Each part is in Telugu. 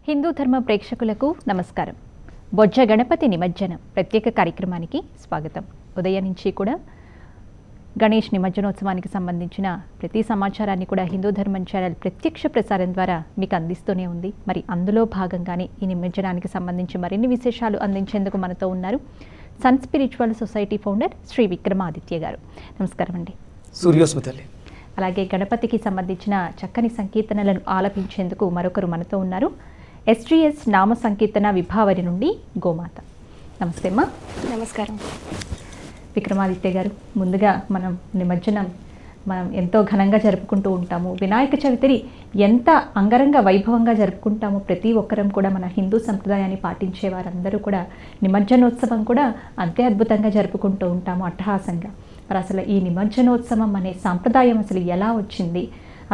హిందూ ధర్మ ప్రేక్షకులకు నమస్కారం. బొజ్జ గణపతి నిమజ్జనం ప్రత్యేక కార్యక్రమానికి స్వాగతం. ఉదయం నుంచి కూడా గణేష్ నిమజ్జనోత్సవానికి సంబంధించిన ప్రతి సమాచారాన్ని కూడా హిందూ ధర్మం ఛానల్ ప్రత్యక్ష ప్రసారం ద్వారా మీకు అందిస్తూనే ఉంది. మరి అందులో భాగంగానే ఈ నిమజ్జనానికి సంబంధించి మరిన్ని విశేషాలు అందించేందుకు మనతో ఉన్నారు Sun spiritual society founder Shri Vikramaditya గారు. నమస్కారం అండి. సూర్యోస్మితల్లి. అలాగే గణపతికి సంబంధించిన చక్కని సంకీర్తనలను ఆలపించేందుకు మరొకరు మనతో ఉన్నారు. SGS నామ సంకీర్తన విభావరి నుండి గోమాత. నమస్తే అమ్మా. నమస్కారం. విక్రమాదిత్య గారు, ముందుగా నిమజ్జనం ఎంతో ఘనంగా జరుపుకుంటూ ఉంటాము. వినాయక చవితిని ఎంత అంగరంగ వైభవంగా జరుపుకుంటామో ప్రతి ఒక్కరం కూడా మన హిందూ సంప్రదాయాన్ని పాటించే వారందరూ కూడా నిమజ్జనోత్సవం కూడా అంతే అద్భుతంగా జరుపుకుంటూ ఉంటాము, అట్టహాసంగా. మరి అసలు ఈ నిమజ్జనోత్సవం అనే సాంప్రదాయం అసలు ఎలా వచ్చింది,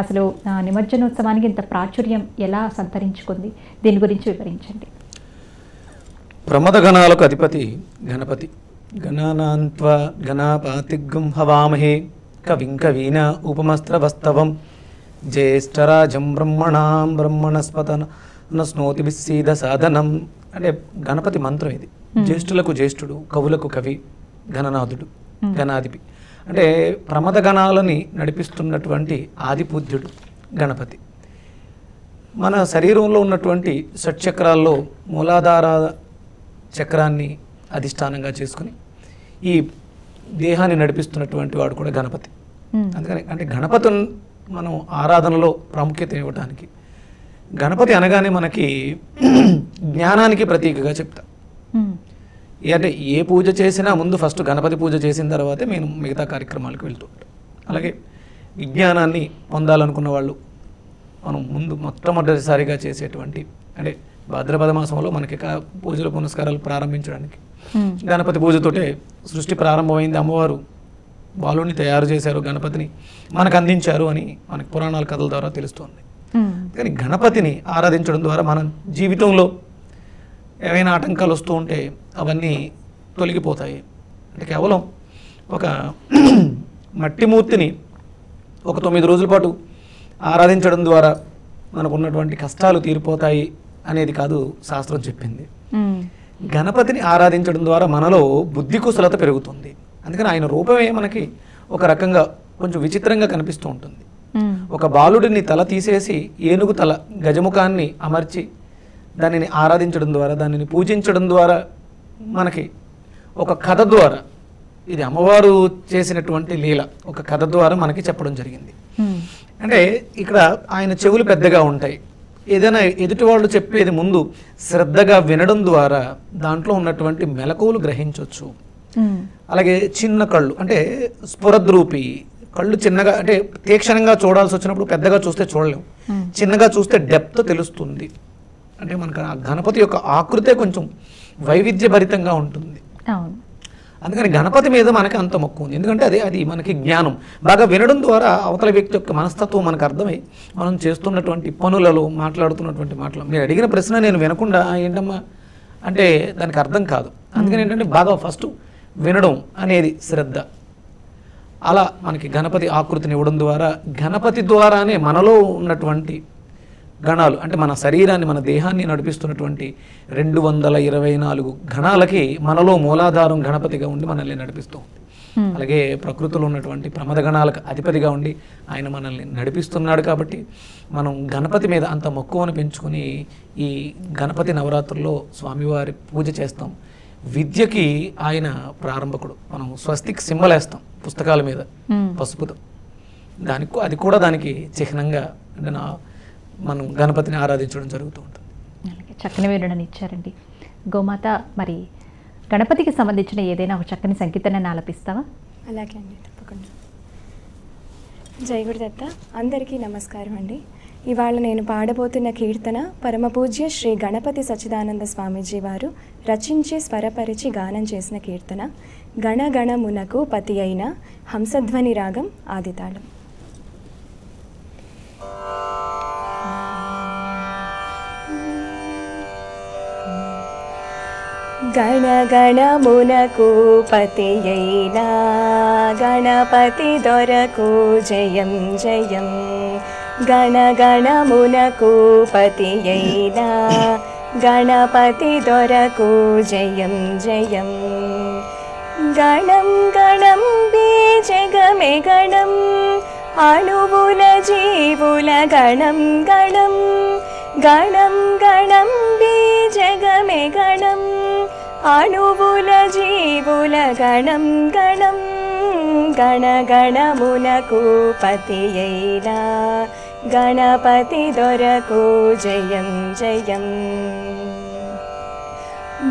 అసలు నిమజ్జనోత్సవానికి ఇంత ప్రాచుర్యం ఎలా సంతరించుకుంది, దీని గురించి వివరించండి. ప్రమద గణాలకు అధిపతి గణపతి. గణానాన్త్వా గణాపాతిగ్గం హవామహే కవిం కవీన ఉపమస్త్రవస్తవం జ్యేష్ఠరాజం బ్రహ్మణాం బ్రహ్మణస్పతన స్నోతి విస్సీద సాధనం. అంటే గణపతి మంత్రం ఇది. జ్యేష్ఠులకు జ్యేష్ఠుడు, కవులకు కవి, గణనాథుడు, గణాధిపి. అంటే ప్రమద గణాలని నడిపిస్తున్నటువంటి ఆదిపూజ్యుడు గణపతి. మన శరీరంలో ఉన్నటువంటి షట్చక్రాల్లో మూలాధార చక్రాన్ని అధిష్టానంగా చేసుకుని ఈ దేహాన్ని నడిపిస్తున్నటువంటి వాడు కూడా గణపతి. అందుకని అంటే గణపతి మనం ఆరాధనలో ప్రాముఖ్యత ఇవ్వడానికి, గణపతి అనగానే మనకి జ్ఞానానికి ప్రతీకగా చెప్తాం. అంటే ఏ పూజ చేసినా ముందు ఫస్ట్ గణపతి పూజ చేసిన తర్వాతే మేము మిగతా కార్యక్రమాలకు వెళ్తూ ఉంటాం. అలాగే విజ్ఞానాన్ని పొందాలనుకున్న వాళ్ళు మనం ముందు మొట్టమొదటిసారిగా చేసేటువంటి అంటే భాద్రపద మాసంలో మనకి పూజలు పునస్కారాలు ప్రారంభించడానికి గణపతి పూజతోటే సృష్టి ప్రారంభమైంది. అమ్మవారు బాలుని తయారు చేశారు, గణపతిని మనకు అందించారు అని మనకి పురాణాల కథల ద్వారా తెలుస్తుంది. కానీ గణపతిని ఆరాధించడం ద్వారా మన జీవితంలో ఏవైనా ఆటంకాలు వస్తూ ఉంటే అవన్నీ తొలగిపోతాయి. అంటే కేవలం ఒక మట్టి మూర్తిని ఒక 9 రోజుల పాటు ఆరాధించడం ద్వారా మనకు ఉన్నటువంటి కష్టాలు తీరిపోతాయి అనేది కాదు శాస్త్రం చెప్పింది. గణపతిని ఆరాధించడం ద్వారా మనలో బుద్ధి కుశలత పెరుగుతుంది. అందుకని ఆయన రూపమే మనకి ఒక రకంగా కొంచెం విచిత్రంగా కనిపిస్తూ ఉంటుంది. ఒక బాలుడిని తల తీసేసి ఏనుగు తల గజముఖాన్ని అమర్చి దానిని ఆరాధించడం ద్వారా, దానిని పూజించడం ద్వారా మనకి ఒక కథ ద్వారా, ఇది అమ్మవారు చేసినటువంటి లీల, ఒక కథ ద్వారా మనకి చెప్పడం జరిగింది. అంటే ఇక్కడ ఆయన చెవులు పెద్దగా ఉంటాయి. ఏదైనా ఎదుటి వాళ్ళు చెప్పేది ముందు శ్రద్ధగా వినడం ద్వారా దాంట్లో ఉన్నటువంటి మెలకువలు గ్రహించవచ్చు. అలాగే చిన్న కళ్ళు, అంటే స్ఫురద్రూపి కళ్ళు, చిన్నగా అంటే తీక్షణంగా చూడాల్సి వచ్చినప్పుడు పెద్దగా చూస్తే చూడలేము, చిన్నగా చూస్తే డెప్త్ తెలుస్తుంది. అంటే మనకు ఆ గణపతి యొక్క ఆకృతే కొంచెం వైవిధ్యభరితంగా ఉంటుంది. అందుకని గణపతి మీద మనకి అంత మక్కువ ఉంది. ఎందుకంటే అది మనకి జ్ఞానం. బాగా వినడం ద్వారా అవతల వ్యక్తి యొక్క మనస్తత్వం మనకు అర్థమై మనం చేస్తున్నటువంటి పనులలో మాట్లాడుతున్నటువంటి మాటలు, మీరు అడిగిన ప్రశ్న నేను వినకుండా ఏంటమ్మా అంటే దానికి అర్థం కాదు. అందుకని ఏంటంటే బాగా ఫస్ట్ వినడం అనేది శ్రద్ధ. అలా మనకి గణపతి ఆకృతిని ఇవ్వడం ద్వారా, గణపతి ద్వారానే మనలో ఉన్నటువంటి గణాలు అంటే మన శరీరాన్ని, మన దేహాన్ని నడిపిస్తున్నటువంటి 224 గణాలకి మనలో మూలాధారం గణపతిగా ఉండి మనల్ని నడిపిస్తూ ఉంది. అలాగే ప్రకృతిలో ఉన్నటువంటి ప్రమద గణాలకు అధిపతిగా ఉండి ఆయన మనల్ని నడిపిస్తున్నాడు. కాబట్టి మనం గణపతి మీద అంత మక్కువను పెంచుకుని ఈ గణపతి నవరాత్రుల్లో స్వామివారి పూజ చేస్తాం. విద్యకి ఆయన ప్రారంభకుడు. మనం స్వస్తిక్ సింబల్ వేస్తాం పుస్తకాల మీద పసుపుతో, అది కూడా దానికి చిహ్నంగా అంటే మనం గణపతిని ఆరాధించడం జరుగుతూ ఉంటుంది. చక్కని వివరణ ఇచ్చారండి. గోమాత, మరి గణపతికి సంబంధించిన ఏదైనా ఒక చక్కని సంకీర్తనను ఆలపిస్తావా? అలాగే అండి, తప్పకుండా. జై గురుదత్త. అందరికీ నమస్కారం అండి. ఇవాళ నేను పాడబోతున్న కీర్తన పరమపూజ్య శ్రీ గణపతి సచ్చిదానంద స్వామీజీ వారు రచించి స్వరపరిచి గానం చేసిన కీర్తన. గణగణమునకు పతి అయిన హంసధ్వని రాగం ఆదితాళం. గణగణమునకు పతి అయిన గణపతి దొరకు జయం జయం. గణగణమునకు పతియైనా గణపతి దొరకు జయం జయం. గణం గణం బీజగమే గణం అణువుల జీవుల గణం గణం. గణం గణం బీజగమే గణం అణువుల జీవుల గణం గణం. గణగణమునకు పతియైనా గణపతి దొరకు జయం జయం.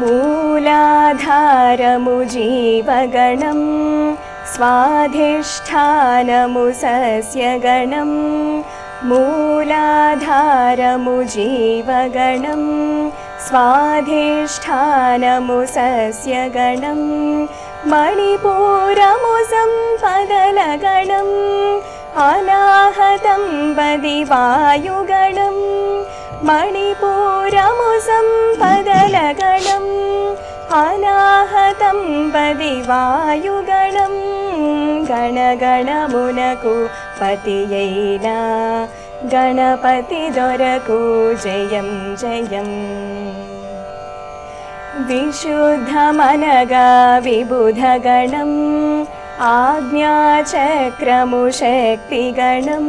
మూలాధారము జీవగణం స్వాధిష్ఠానము సస్యగణం. మూలాధారము జీవగణం స్వాధిష్ఠానము సస్యగణం. మణిపూరము సంపదల గణం అనాహతం బది వాయుగణం. మణిపూరము సంపదల గణం అనాహతం బది వాయుగణం. గణగణమునకు పతియైనా గణపతి దొరకు జయం జయం. విశుద్ధమనగా విబుధగణం ఆజ్ఞాచక్రము శక్తిగణం.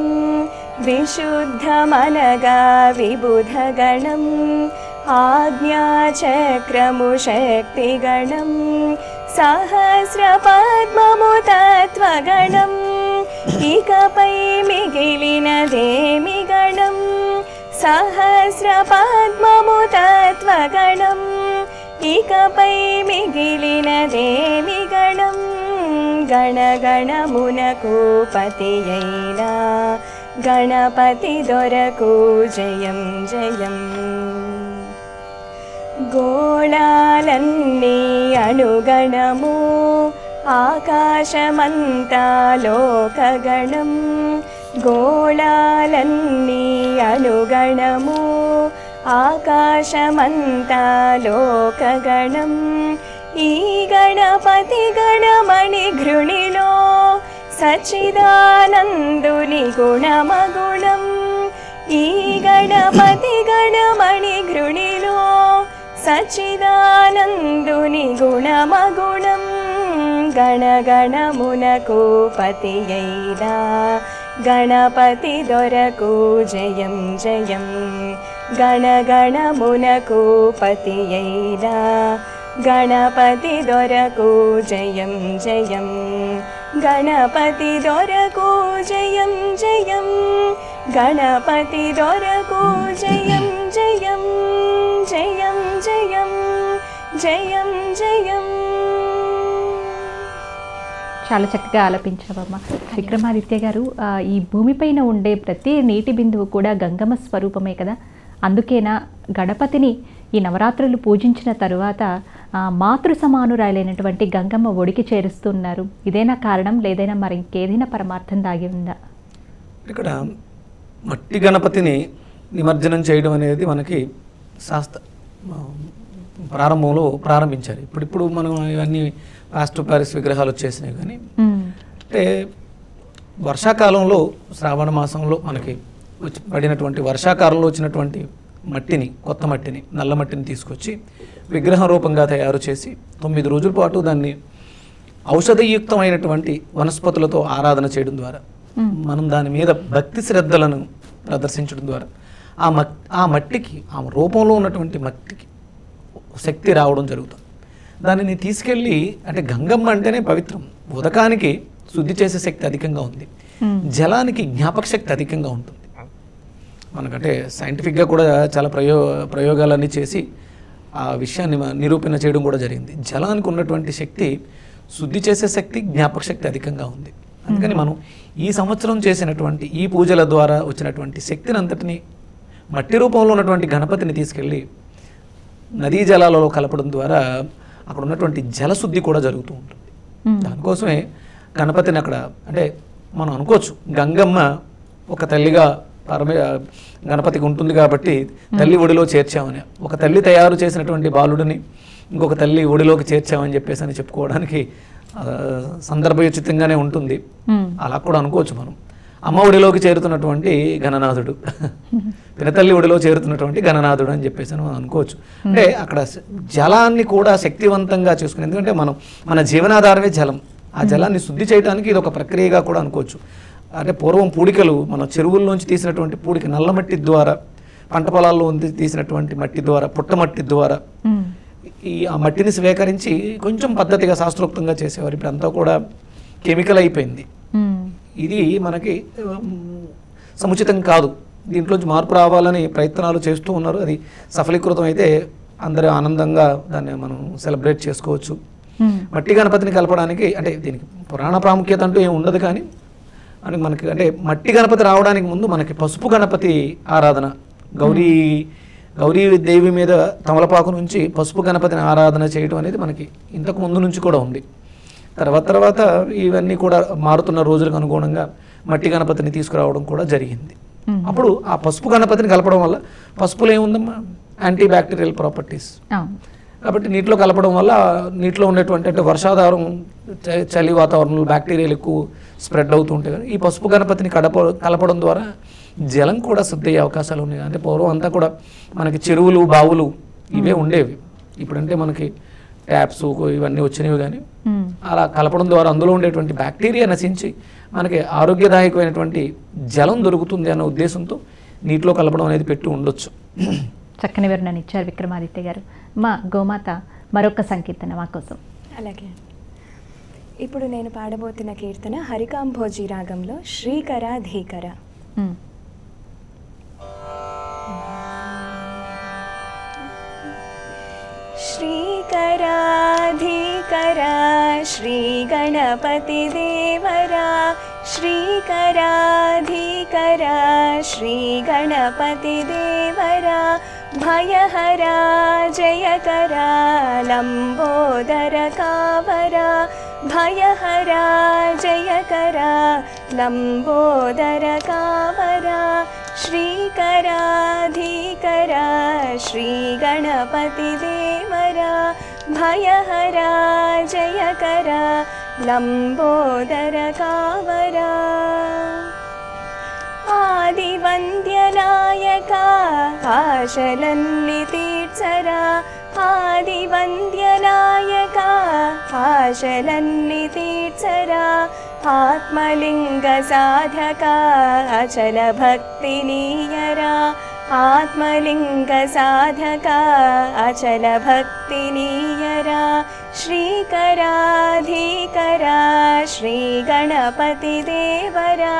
విశుద్ధమనగా విబుధగణం ఆజ్ఞాచక్రము శక్తిగణం. సహస్రపద్మము తత్వగణం ఇకపై మిగిలినదేమి గణం. సహస్రపద్మము తత్వగణం ఇకపై మిగిలినదేమి గణం. గణగణమునకు పతియైనా గణపతి దొరకు జయం జయం. గోళాలన్నీ అణుగణము ఆకాశమంతా లోకగణం. గోళాలన్నీ అణుగణము ఆకాశమంతా లోకగణం. ఈ గణపతి గణమణి ఘృణిలో సచ్చిదానందుని గుణమగుణం. ఈ గణపతి గణమణి ఘృణిలో సచ్చిదానందుని గుణమగుణం. గణగణమునకు పతియైనా గణపతి దొరకు జయం జయం. గణగణమునకు పతియైనా గణపతి దొరకు జయం జయం. గణపతి దొరకు జయం జయం. గణపతి దొరకు జయం జయం. జయం జయం జయం జయం. చాలా చక్కగా ఆలపించావమ్మా. విక్రమాదిత్య గారు, ఈ భూమిపైన ఉండే ప్రతి నీటి బిందువు కూడా గంగమ్మ స్వరూపమే కదా. అందుకేనా గణపతిని ఈ నవరాత్రులు పూజించిన తరువాత మాతృ సమానురాలైనటువంటి గంగమ్మ ఒడికి చేరుస్తున్నారు? ఇదేనా కారణం, లేదైనా మరి ఇంకేదైనా పరమార్థం దాగి ఉందా? ఇక్కడ మట్టి గణపతిని నిమజ్జనం చేయడం అనేది మనకి శాస్త్ర ప్రారంభంలో ప్రారంభించారు. ఇప్పుడు మనం ఇవన్నీ ప్లాస్టర్ ప్యారిస్ విగ్రహాలు వచ్చేసినాయి. కానీ అంటే వర్షాకాలంలో శ్రావణ మాసంలో మనకి పడినటువంటి వర్షాకాలంలో వచ్చినటువంటి మట్టిని, కొత్త మట్టిని, నల్ల మట్టిని తీసుకొచ్చి విగ్రహ రూపంగా తయారు చేసి 9 రోజుల పాటు దాన్ని ఔషధయుక్తమైనటువంటి వనస్పతులతో ఆరాధన చేయడం ద్వారా, మనం దాని మీద భక్తి శ్రద్ధలను ప్రదర్శించడం ద్వారా ఆ మట్టికి, ఆ రూపంలో ఉన్నటువంటి మట్టికి శక్తి రావడం జరుగుతుంది. దానిని తీసుకెళ్ళి, అంటే గంగమ్మ అంటేనే పవిత్రం, ఉదకానికి శుద్ధి చేసే శక్తి అధికంగా ఉంది, జలానికి జ్ఞాపక శక్తి అధికంగా ఉంటుంది. మనకంటే సైంటిఫిక్గా కూడా చాలా ప్రయోగాలన్నీ చేసి ఆ విషయాన్ని నిరూపణ చేయడం కూడా జరిగింది. జలానికి ఉన్నటువంటి శక్తి, శుద్ధి చేసే శక్తి, జ్ఞాపక శక్తి అధికంగా ఉంది. అందుకని మనం ఈ సంవత్సరం చేసినటువంటి ఈ పూజల ద్వారా వచ్చినటువంటి శక్తిని అంతటిని మట్టి రూపంలో ఉన్నటువంటి గణపతిని తీసుకెళ్ళి నదీ జలాలలో కలపడం ద్వారా అక్కడ ఉన్నటువంటి జలశుద్ధి కూడా జరుగుతూ ఉంటుంది. దానికోసమే గణపతిని అక్కడ, అంటే మనం అనుకోవచ్చు గంగమ్మ ఒక తల్లిగా గణపతికి ఉంటుంది కాబట్టి తల్లి ఒడిలో చేర్చామని, ఒక తల్లి తయారు చేసినటువంటి బాలుడిని ఇంకొక తల్లి ఒడిలోకి చేర్చామని చెప్పేసి అని చెప్పుకోవడానికి సందర్భోచితంగానే ఉంటుంది. అలా కూడా అనుకోవచ్చు మనం. అమ్మ ఒడిలోకి చేరుతున్నటువంటి గణనాథుడు, పినతల్లి ఒడిలో చేరుతున్నటువంటి గణనాథుడు అని చెప్పేసి మనం అనుకోవచ్చు. అంటే అక్కడ జలాన్ని కూడా శక్తివంతంగా చేసుకుని, ఎందుకంటే మన జీవనాధారమే జలం. ఆ జలాన్ని శుద్ధి చేయడానికి ఇది ఒక ప్రక్రియగా కూడా అనుకోవచ్చు. అంటే పూర్వం పూడికలు మన చెరువుల్లోంచి తీసినటువంటి పూడిక, నల్లమట్టి ద్వారా, పంట పొలాల్లో తీసినటువంటి మట్టి ద్వారా, పుట్టమట్టి ద్వారా ఆ మట్టిని స్వీకరించి కొంచెం పద్ధతిగా శాస్త్రోక్తంగా చేసేవారు. ఇప్పుడు అంతా కూడా కెమికల్ అయిపోయింది. ఇది మనకి సముచితం కాదు. దీంట్లోంచి మార్పు రావాలని ప్రయత్నాలు చేస్తూ ఉన్నారు. అది సఫలీకృతం అయితే అందరూ ఆనందంగా దాన్ని మనం సెలబ్రేట్ చేసుకోవచ్చు. మట్టి గణపతిని కలపడానికి అంటే దీనికి పురాణ ప్రాముఖ్యత అంటూ ఏమి ఉండదు, కానీ మనకి అంటే మట్టి గణపతి రావడానికి ముందు మనకి పసుపు గణపతి ఆరాధన, గౌరీదేవి మీద తమలపాకు నుంచి పసుపు గణపతిని ఆరాధన చేయడం అనేది మనకి ఇంతకు ముందు నుంచి కూడా ఉంది. తర్వాత ఇవన్నీ కూడా మారుతున్న రోజులకు అనుగుణంగా మట్టి గణపతిని తీసుకురావడం కూడా జరిగింది. అప్పుడు ఆ పసుపు గణపతిని కలపడం వల్ల, పసుపులో ఏముందమ్మా, యాంటీ బ్యాక్టీరియల్ ప్రాపర్టీస్. కాబట్టి నీటిలో కలపడం వల్ల నీటిలో ఉండేటువంటి అంటే వర్షాధారం, చలి వాతావరణంలో బ్యాక్టీరియాలు ఎక్కువ స్ప్రెడ్ అవుతూ ఉంటాయి. కానీ ఈ పసుపు గణపతిని కలపడం ద్వారా జలం కూడా శుద్ధి అయ్యే అవకాశాలు ఉన్నాయి. అంటే పూర్వం అంతా కూడా మనకి చెరువులు, బావులు ఇవే ఉండేవి. ఇప్పుడంటే మనకి ట్యాప్స్ ఇవన్నీ వచ్చినవి, కానీ అలా కలపడం ద్వారా అందులో ఉండేటువంటి బ్యాక్టీరియా నశించి మనకి ఆరోగ్యదాయకమైనటువంటి జలం దొరుకుతుంది అన్న ఉద్దేశంతో నీటిలో కలపడం అనేది పెట్టి ఉండొచ్చు. చక్కని వివరణ ఇచ్చారు విక్రమాదిత్య గారు. మా గోమాత మరొక సంకీర్తన మా కోసం. అలాగే, ఇప్పుడు నేను పాడబోతున్న కీర్తన హరికాంభోజీ రాగంలో శ్రీకర ధీకర. శ్రీకరాధీకరా శ్రీ గణపతి దేవరా, శ్రీకరాధీకరా శ్రీ గణపతి దేవరా, భయహరా జయకరా లంబోదర కావరా, భయహరా జయకరా లంబోదర కావరా, శ్రీకరాధీకరా శ్రీ గణపతి దేవరా, భయహరా జయకరా లంబోదర కావరా, ఆదివంద్యనాయక ఆశలన్ని తీర్చరా, ఆదివంద్యనాయక ఆశలన్ని తీర్చరా, ఆత్మలింగ సాధక అచల భక్తి నీయరా, ఆత్మలింగ సాధక అచల భక్తి నీయరా, శ్రీకరాధీకరా శ్రీ గణపతి దేవరా,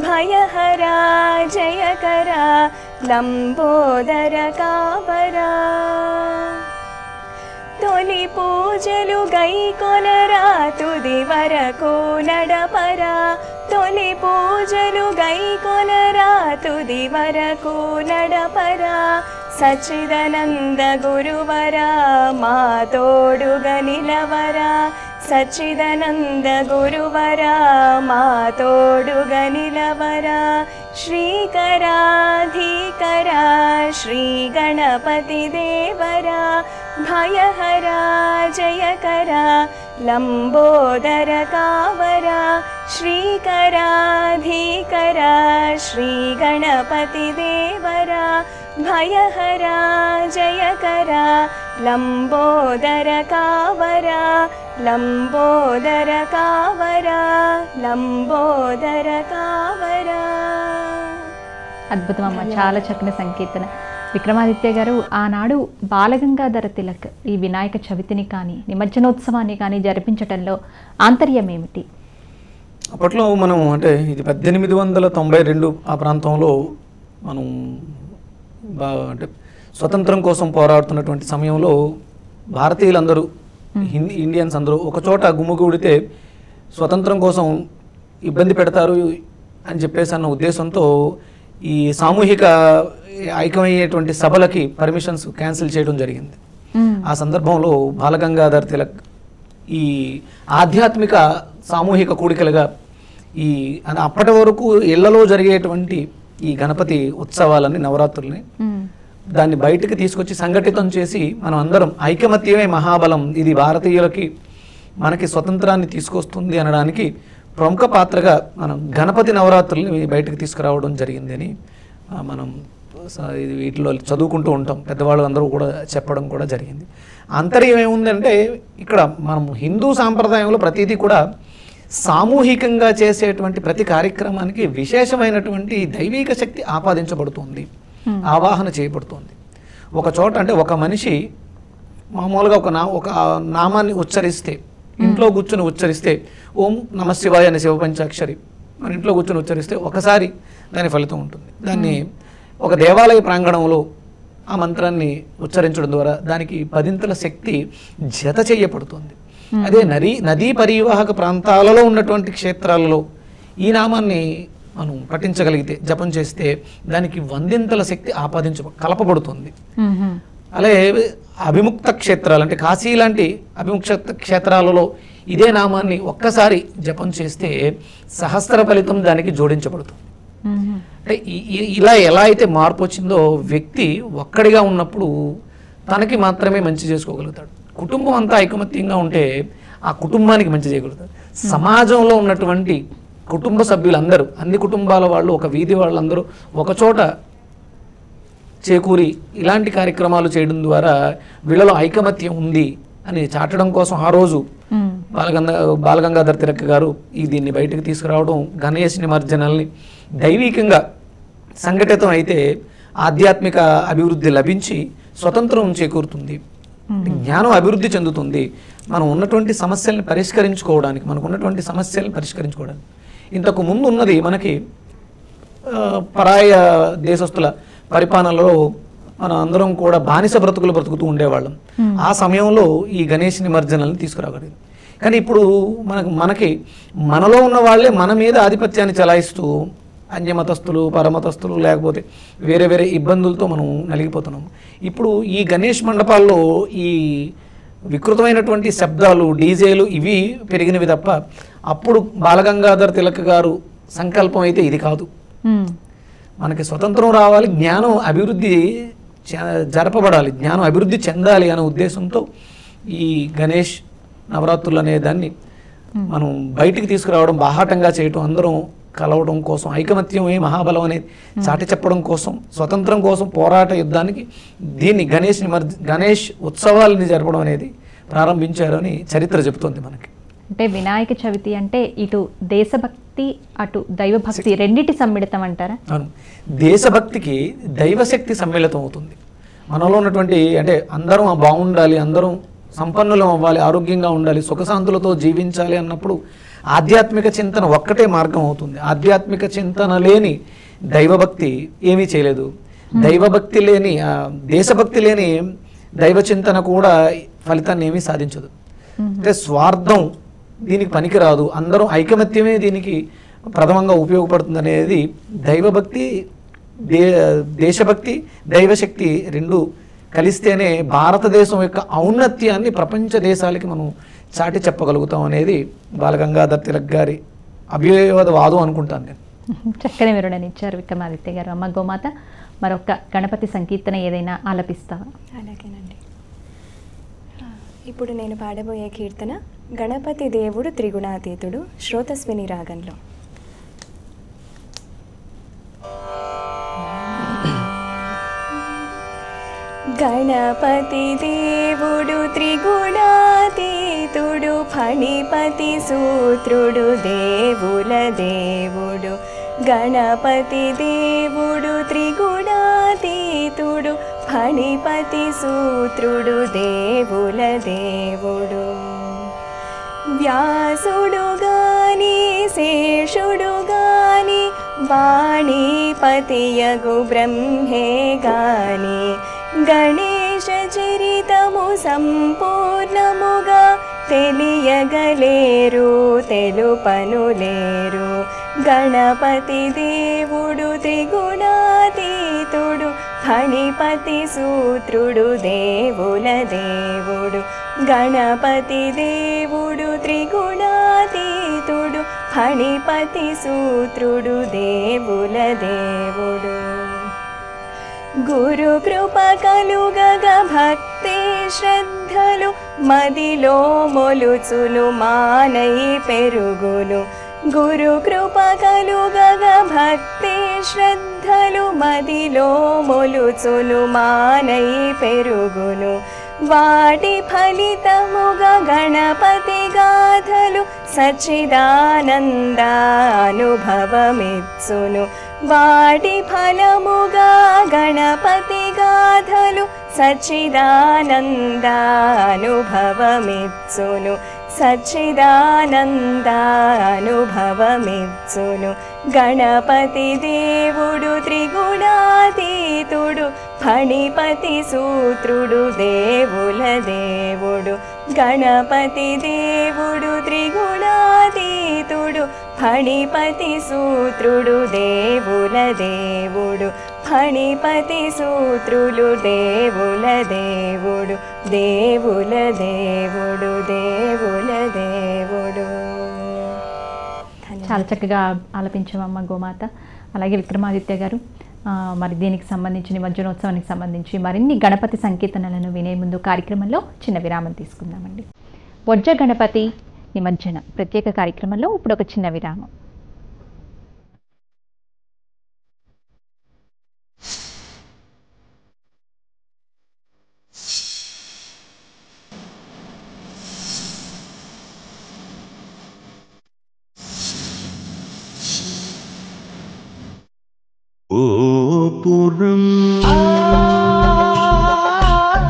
భయహరా జయకరా లంబోదర కావరా, తొలి పూజలు గైకొనరా తుది వరకు నడపరా, తొలి పూజలు గైకొనరా తుది వరకు నడపరా, సచ్చిదానంద గురువరా మా తోడుగా నిలవరా, సచ్చిదానంద గురువరా మా తోడుగా నిలవరా, శ్రీకరాధీకరా శ్రీ గణపతి దేవరా, భయహరా జయకరా లంబోదర కావరా, శ్రీకరాధీకరా శ్రీ గణపతి దేవరా, భయహరా జయకరా లంబోదర కావరా, లంబోదర కావరా, లంబోదర కావరా. అద్భుతం అమ్మ, చాలా చక్కని సంకీర్తన. విక్రమాదిత్య గారు, ఆనాడు బాలగంగాధర తిలక్ ఈ వినాయక చవితిని కానీ నిమజ్జనోత్సవాన్ని కానీ జరిపించటంలో ఆంతర్యం ఏమిటి? అప్పట్లో మనం అంటే ఇది 1892 ఆ ప్రాంతంలో మనం అంటే స్వతంత్రం కోసం పోరాడుతున్నటువంటి సమయంలో భారతీయులందరూ ఇండియన్స్ అందరూ ఒకచోట గుమిగూడితే స్వతంత్రం కోసం ఇబ్బంది పెడతారు అని చెప్పేసి అన్న ఉద్దేశంతో ఈ సామూహిక ఐక్యమయ్యేటువంటి సభలకి పర్మిషన్స్ క్యాన్సిల్ చేయడం జరిగింది. ఆ సందర్భంలో బాలగంగాధర్ తిలక్ ఈ ఆధ్యాత్మిక సామూహిక కూడికలుగా ఈ అప్పటి వరకు ఇళ్లలో జరిగేటువంటి ఈ గణపతి ఉత్సవాలని, నవరాత్రుల్ని దాన్ని బయటకు తీసుకొచ్చి సంఘటితం చేసి మనం అందరం ఐకమత్యమే మహాబలం, ఇది భారతీయులకి మనకి స్వతంత్రాన్ని తీసుకొస్తుంది అనడానికి ప్రముఖ పాత్రగా మనం గణపతి నవరాత్రుల్ని బయటకు తీసుకురావడం జరిగింది అని మనం వీటిలో చదువుకుంటూ ఉంటాం, పెద్దవాళ్ళు అందరూ కూడా చెప్పడం కూడా జరిగింది. అంతర్యం ఏముందంటే ఇక్కడ మనం హిందూ సాంప్రదాయంలో ప్రతిదీ కూడా సామూహికంగా చేసేటువంటి ప్రతి కార్యక్రమానికి విశేషమైనటువంటి దైవిక శక్తి ఆపాదించబడుతుంది, ఆవాహన చేయబడుతుంది. ఒక చోట అంటే ఒక మనిషి మామూలుగా ఒక నామాన్ని ఉచ్చరిస్తే, ఇంట్లో కూర్చొని ఉచ్చరిస్తే ఓం నమ శివాయ అనే శివ పంచాక్షరి మన ఇంట్లో కూర్చొని ఉచ్చరిస్తే ఒకసారి దాని ఫలితం ఉంటుంది. దాన్ని ఒక దేవాలయ ప్రాంగణంలో ఆ మంత్రాన్ని ఉచ్చరించడం ద్వారా దానికి 10 శక్తి జత చేయబడుతుంది. అదే నదీ పరివాహక ప్రాంతాలలో ఉన్నటువంటి క్షేత్రాలలో ఈ నామాన్ని మనం పఠించగలిగితే, జపం చేస్తే దానికి 100 శక్తి కలపబడుతుంది. అలాగే అభిముక్త క్షేత్రాలు అంటే కాశీ లాంటి అభిముక్త క్షేత్రాలలో ఇదే నామాన్ని ఒక్కసారి జపం చేస్తే సహస్ర ఫలితం దానికి జోడించబడుతుంది. అంటే ఇలా ఎలా అయితే మార్పు వచ్చిందో, వ్యక్తి ఒక్కడిగా ఉన్నప్పుడు తనకి మాత్రమే మంచి చేసుకోగలుగుతాడు. కుటుంబం అంతా ఐకమత్యంగా ఉంటే ఆ కుటుంబానికి మంచి చేయగలుగుతాడు. సమాజంలో ఉన్నటువంటి కుటుంబ సభ్యులందరూ, అన్ని కుటుంబాల వాళ్ళు, ఒక వీధి వాళ్ళందరూ ఒకచోట చేకూరి ఇలాంటి కార్యక్రమాలు చేయడం ద్వారా వీళ్ళలో ఐకమత్యం ఉంది అని చాటడం కోసం ఆ రోజు బాలగంగాధర తిలక్ గారు దీన్ని బయటకు తీసుకురావడం, గణేష్ నిమజ్జనాల్ని దైవికంగా సంఘటితం అయితే ఆధ్యాత్మిక అభివృద్ధి లభించి స్వతంత్రం చేకూరుతుంది, జ్ఞానం అభివృద్ధి చెందుతుంది. మనం ఉన్నటువంటి సమస్యల్ని పరిష్కరించుకోవడానికి, ఇంతకు ముందు ఉన్నది మనకి పరాయ దేశస్తుల పరిపాలనలో మనం అందరం కూడా బానిస బ్రతుకుతూ ఉండేవాళ్ళం. ఆ సమయంలో ఈ గణేష్ నిమజ్జనాలను తీసుకురాగలిగింది. కానీ ఇప్పుడు మనలో ఉన్న వాళ్ళే మన మీద ఆధిపత్యాన్ని చెలాయిస్తూ అన్యమతస్థులు, పరమతస్థులు, లేకపోతే వేరే వేరే ఇబ్బందులతో మనం నలిగిపోతున్నాం. ఇప్పుడు ఈ గణేష్ మండపాల్లో ఈ వికృతమైనటువంటి శబ్దాలు, డీజేలు ఇవి పెరిగినవి తప్ప అప్పుడు బాలగంగాధర తిలక్ గారు సంకల్పం అయితే ఇది కాదు. మనకి స్వతంత్రం రావాలి, జ్ఞానం అభివృద్ధి జరపబడాలి, జ్ఞానం అభివృద్ధి చెందాలి అనే ఉద్దేశంతో ఈ గణేష్ నవరాత్రులు అనే దాన్ని మనం బయటికి తీసుకురావడం, బాహాటంగా చేయటం, అందరం కలవడం కోసం, ఐకమత్యమే మహాబలం అనేది చాటి చెప్పడం కోసం, స్వతంత్రం కోసం పోరాట యుద్ధానికి దీన్ని గణేష్ ఉత్సవాలని జరపడం అనేది ప్రారంభించారని చరిత్ర చెబుతుంది మనకి. అంటే వినాయక చవితి అంటే ఇటు దేశభక్తి అటు దైవభక్తి రెండింటి సమ్మిళితం అంటారా? అవును, దేశభక్తికి దైవశక్తి సమ్మిళితం అవుతుంది. మనలో ఉన్నటువంటి అంటే అందరం బాగుండాలి, అందరం సంపన్నులం అవ్వాలి, ఆరోగ్యంగా ఉండాలి, సుఖశాంతులతో జీవించాలి అన్నప్పుడు ఆధ్యాత్మిక చింతన ఒక్కటే మార్గం అవుతుంది. ఆధ్యాత్మిక చింతన లేని దైవభక్తి ఏమీ చేయలేదు. దైవభక్తి లేని, దేశభక్తి లేని దైవ చింతన కూడా ఫలితాన్ని ఏమీ సాధించదు. అంటే స్వార్థం దీనికి పనికిరాదు, అందరం ఐకమత్యమే దీనికి ప్రథమంగా ఉపయోగపడుతుంది అనేది దైవభక్తి, దేశభక్తి, దైవశక్తి రెండు కలిస్తేనే భారతదేశం యొక్క ఔన్నత్యాన్ని ప్రపంచ దేశాలకి మనం చాటి చెప్పగలుగుతాం అనేది బాలగంగాధర తిలక్ గారి అభ్యుదయవాదం అనుకుంటాను నేను. చక్కని వివరణ ఇచ్చారు విక్రమాదిత్య గారు. అమ్మ గోమాత, మరొక గణపతి సంకీర్తన ఏదైనా ఆలపిస్తావా? అలాగేనండి. ఇప్పుడు నేను పాడబోయే కీర్తన గణపతి దేవుడు త్రిగుణాతీతుడు, శ్రోతస్విని రాగంలో. గణపతి దేవుడు త్రిగుణాతీతుడు, ఫణిపతి సూత్రుడు, దేవుల దేవుడు. గణపతి దేవుడు త్రిగుణాతీతుడు, ఫణిపతి సూత్రుడు, దేవుల దేవుడు. వ్యాసుడు గాని శేషుడు గాని, వాణీపతియగు బ్రహ్మే గాని, గణేశ చరితము సంపూర్ణముగా తెలియగలేరు, తెలుపనులేరు. గణపతి దేవుడు త్రిగుణాతీతుడు, ఫణిపతి సూత్రుడు, దేవుల దేవుడు. గణపతి దేవుడు త్రిగుణాతీతుడు, ఫణిపతి సూత్రుడు, దేవుల దేవుడు. గురు కృప కలుగగ భక్తి శ్రద్ధలు మదిలో మొలుచును, మానై పెరుగును. గురు కృప కలుగగ భక్తి శ్రద్ధలు మదిలో మొలుచును మానై పెరుగును వాటి ఫలితముగా గణపతి గాథలు సచ్చిదానందానుభవమిచ్చును వాటి ఫలముగా గణపతి గాథలు సచ్చిదానందానుభవమిచ్చును సచ్చిదానందానుభవమిచ్చును గణపతి దేవుడు త్రిగుణాతీతుడు ఫణిపతి సూత్రుడు దేవుల దేవుడు గణపతి దేవుడు త్రిగుణాతీతుడు ఫణిపతి సూత్రుడు దేవుల దేవుడు ఫణిపతి సూత్రులు దేవుల దేవుడు దేవుల దేవుడు దేవుల దేవుడు. చాలా చక్కగా ఆలపించామమ్మ గోమాత. అలాగే విక్రమాదిత్య గారు, మరి దీనికి సంబంధించి నిమజ్జనోత్సవానికి సంబంధించి మరిన్ని గణపతి సంకీర్తనలను వినే ముందు కార్యక్రమంలో చిన్న విరామం తీసుకుందామండి. బొజ్జ గణపతి నిమజ్జన ప్రత్యేక కార్యక్రమంలో ఇప్పుడు ఒక చిన్న విరామం.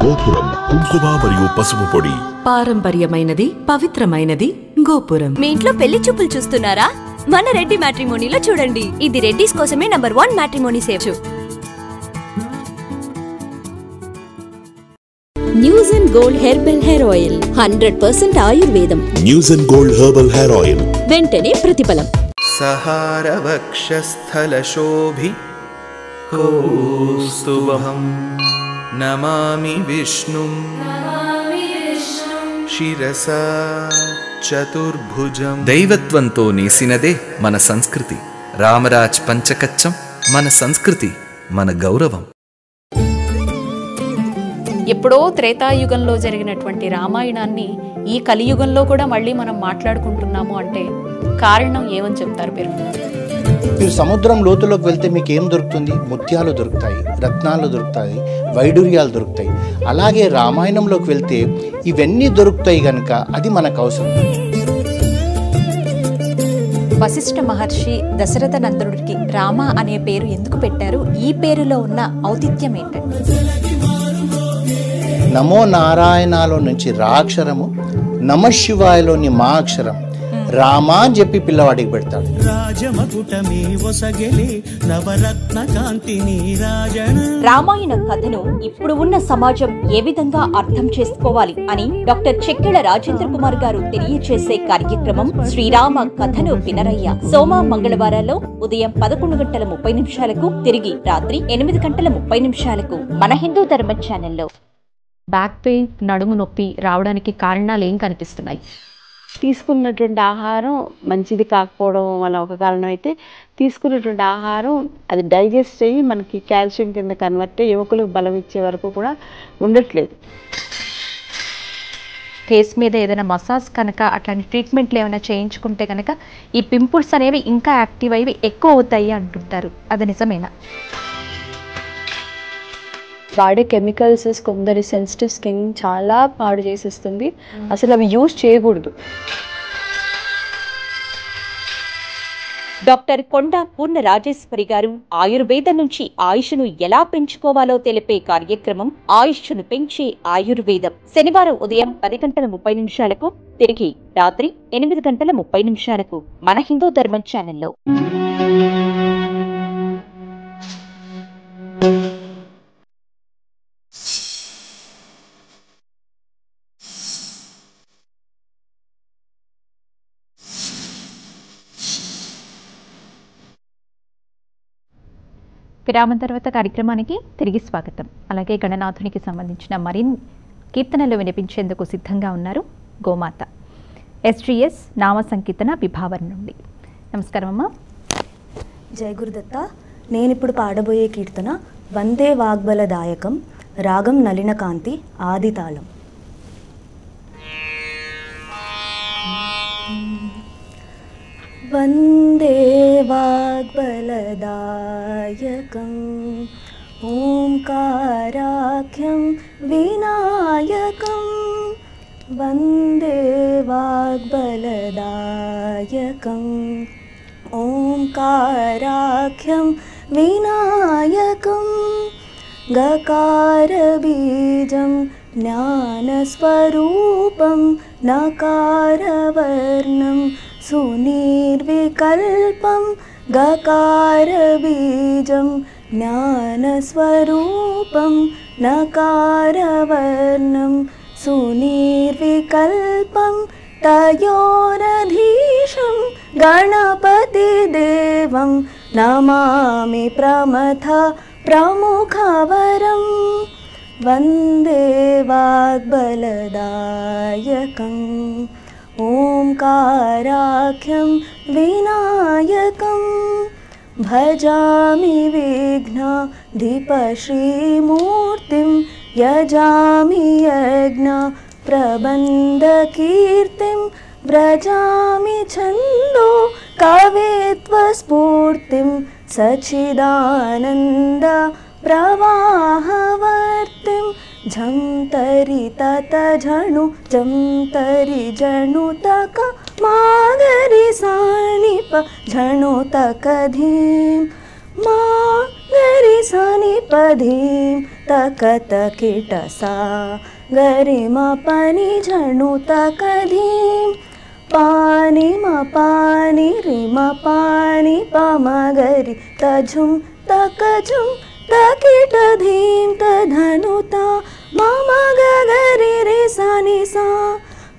గోపురం కుంకుమ మరియు పసుపు పొడి. పారంపర్యమైనది, పవిత్రమైనది గోపురం. మీ ఇంట్లో పెళ్లి చూపులు చూస్తున్నారా? మన రెడ్డి మ్యాట్రిమోనీలో చూడండి. ఇది రెడ్డిస్ కోసమే #1 matrimony save. News and gold herbal hair oil 100% ఆయుర్వేదం. News and gold herbal hair oil. వెంటనే ప్రతిఫలం. సహార వక్షస్థల శోభి కౌస్తుభం నమామి విష్ణుం శిరసా చతుర్భుజం. దైవత్వంతో నేసినదే మన సంస్కృతి. రామరాజ్ పంచకచ్చం మన సంస్కృతి, మన గౌరవం. ఎప్పుడో త్రేతాయుగంలో జరిగినటువంటి రామాయణాన్ని ఈ కలియుగంలో కూడా మళ్ళీ మనం మాట్లాడుకుంటున్నాము అంటే కారణం ఏమని చెప్తారు మీరు? మీరు సముద్రం లోతులోకి వెళ్తే మీకు ఏం దొరుకుతుంది? ముత్యాలు దొరుకుతాయి, రత్నాలు దొరుకుతాయి, వైడూర్యాలు దొరుకుతాయి. అలాగే రామాయణంలోకి వెళ్తే ఇవన్నీ దొరుకుతాయి కనుక అది మనకు అవసరం. వశిష్ఠ మహర్షి దశరథ నందనుడికి రామ అనే పేరు ఎందుకు పెట్టారు? ఈ పేరులో ఉన్న ఔచిత్యం ఏంటంటే, నమో నారాయణలో నుంచి రా అక్షరము, నమశివాయలోని మా అక్షరం రామా అని చెప్పి పిల్లవాడికి పెడతాడు. రామాయణ కథను ఇప్పుడు ఉన్న సమాజం ఏ విధంగా అర్థం చేసుకోవాలి అని డాక్టర్ చెక్కెళ్ళ రాజేంద్ర కుమార్ గారు తెలియచేసే కార్యక్రమం శ్రీరామ కథను వినరయ్య. సోమ మంగళవారాల్లో ఉదయం 11:30 తిరిగి రాత్రి 8:30 మన హిందూ ధర్మ ఛానల్లో. బ్యాక్ పెయిన్, నడుము నొప్పి రావడానికి కారణాలు ఏం కనిపిస్తున్నాయి? తీసుకున్నటువంటి ఆహారం మంచిది కాకపోవడం వల్ల ఒక కారణం అయితే, తీసుకున్నటువంటి ఆహారం అది డైజెస్ట్ అయ్యి మనకి కాల్షియం కింద కన్వర్ట్ అయ్యి ఎముకలకు బలం ఇచ్చే వరకు కూడా ఉండట్లేదు. ఫేస్ మీద ఏదైనా మసాజ్ కనుక అట్లాంటి ట్రీట్మెంట్లు ఏమైనా చేయించుకుంటే కనుక ఈ పింపుల్స్ అనేవి ఇంకా యాక్టివ్ అయ్యి ఎక్కువ అవుతాయి అంటుంటారు. అది నిజమేనా? వాడే కెమికల్స్ కొందరి సెన్సిటివ్ స్కిన్ చాలా పాడు చేసేస్తుంది. అసలు అవి యూజ్ చేయకూడదు. డాక్టర్ కొండ పూర్ణ రాజేశ్వరి గారు ఆయుర్వేదం నుంచి ఆయుష్ను ఎలా పెంచుకోవాలో తెలిపే కార్యక్రమం ఆయుష్ను పెంచే ఆయుర్వేదం. శనివారం ఉదయం 10:30 తిరిగి రాత్రి 8:30 మన హిందూ ధర్మం ఛానల్లో. విరామం తర్వాత కార్యక్రమానికి తిరిగి స్వాగతం. అలాగే గణనాథునికి సంబంధించిన మరిన్ని కీర్తనలు వినిపించేందుకు సిద్ధంగా ఉన్నారు గోమాత. SGS నామ సంకీర్తన విభావన నుండి. నమస్కారం అమ్మ. జై గురుదత్త. నేనిప్పుడు పాడబోయే కీర్తన వందే వాగ్బలదాయకం, రాగం నలినకాంతి, ఆదితాళం. वन्दे वाग्बलदायकम् ओंकाराख्यं विनायकं वन्दे वाग्बलदायकम् ओंकाराख्यं विनायकं गकारबीजं ज्ञानस्वरूपं नकारवर्णं सुनिर्विकल्पं गकारबीजं ज्ञानस्वरूपं नकारवर्णं सुनिर्विकल्पं तयोरधीशं गणपतिदेवं नमामि प्रमथा प्रमुखवरं वन्दे वाग्बलदायकम् ओंकाराख्यं विनायकं भजामि विघ्नाधिपश्रीमूर्तिं यजामि यज्ञप्रबन्धकीर्तिं व्रजामि छन्दो कवित्वस्फूर्तिं सच्चिदानन्द प्रवाहवर्तिं झं तरि तत झणु जं तरि जणु तक मागरि सानिप झणु तक धीं मागरि सानिप धीं तक तकिट सा गरिम पनि झणु तक धीं पानि म पानि रिम पानि पमगरि तझुं तकझुं तकिट धीं तधनुता मम गगरि रे सानि सा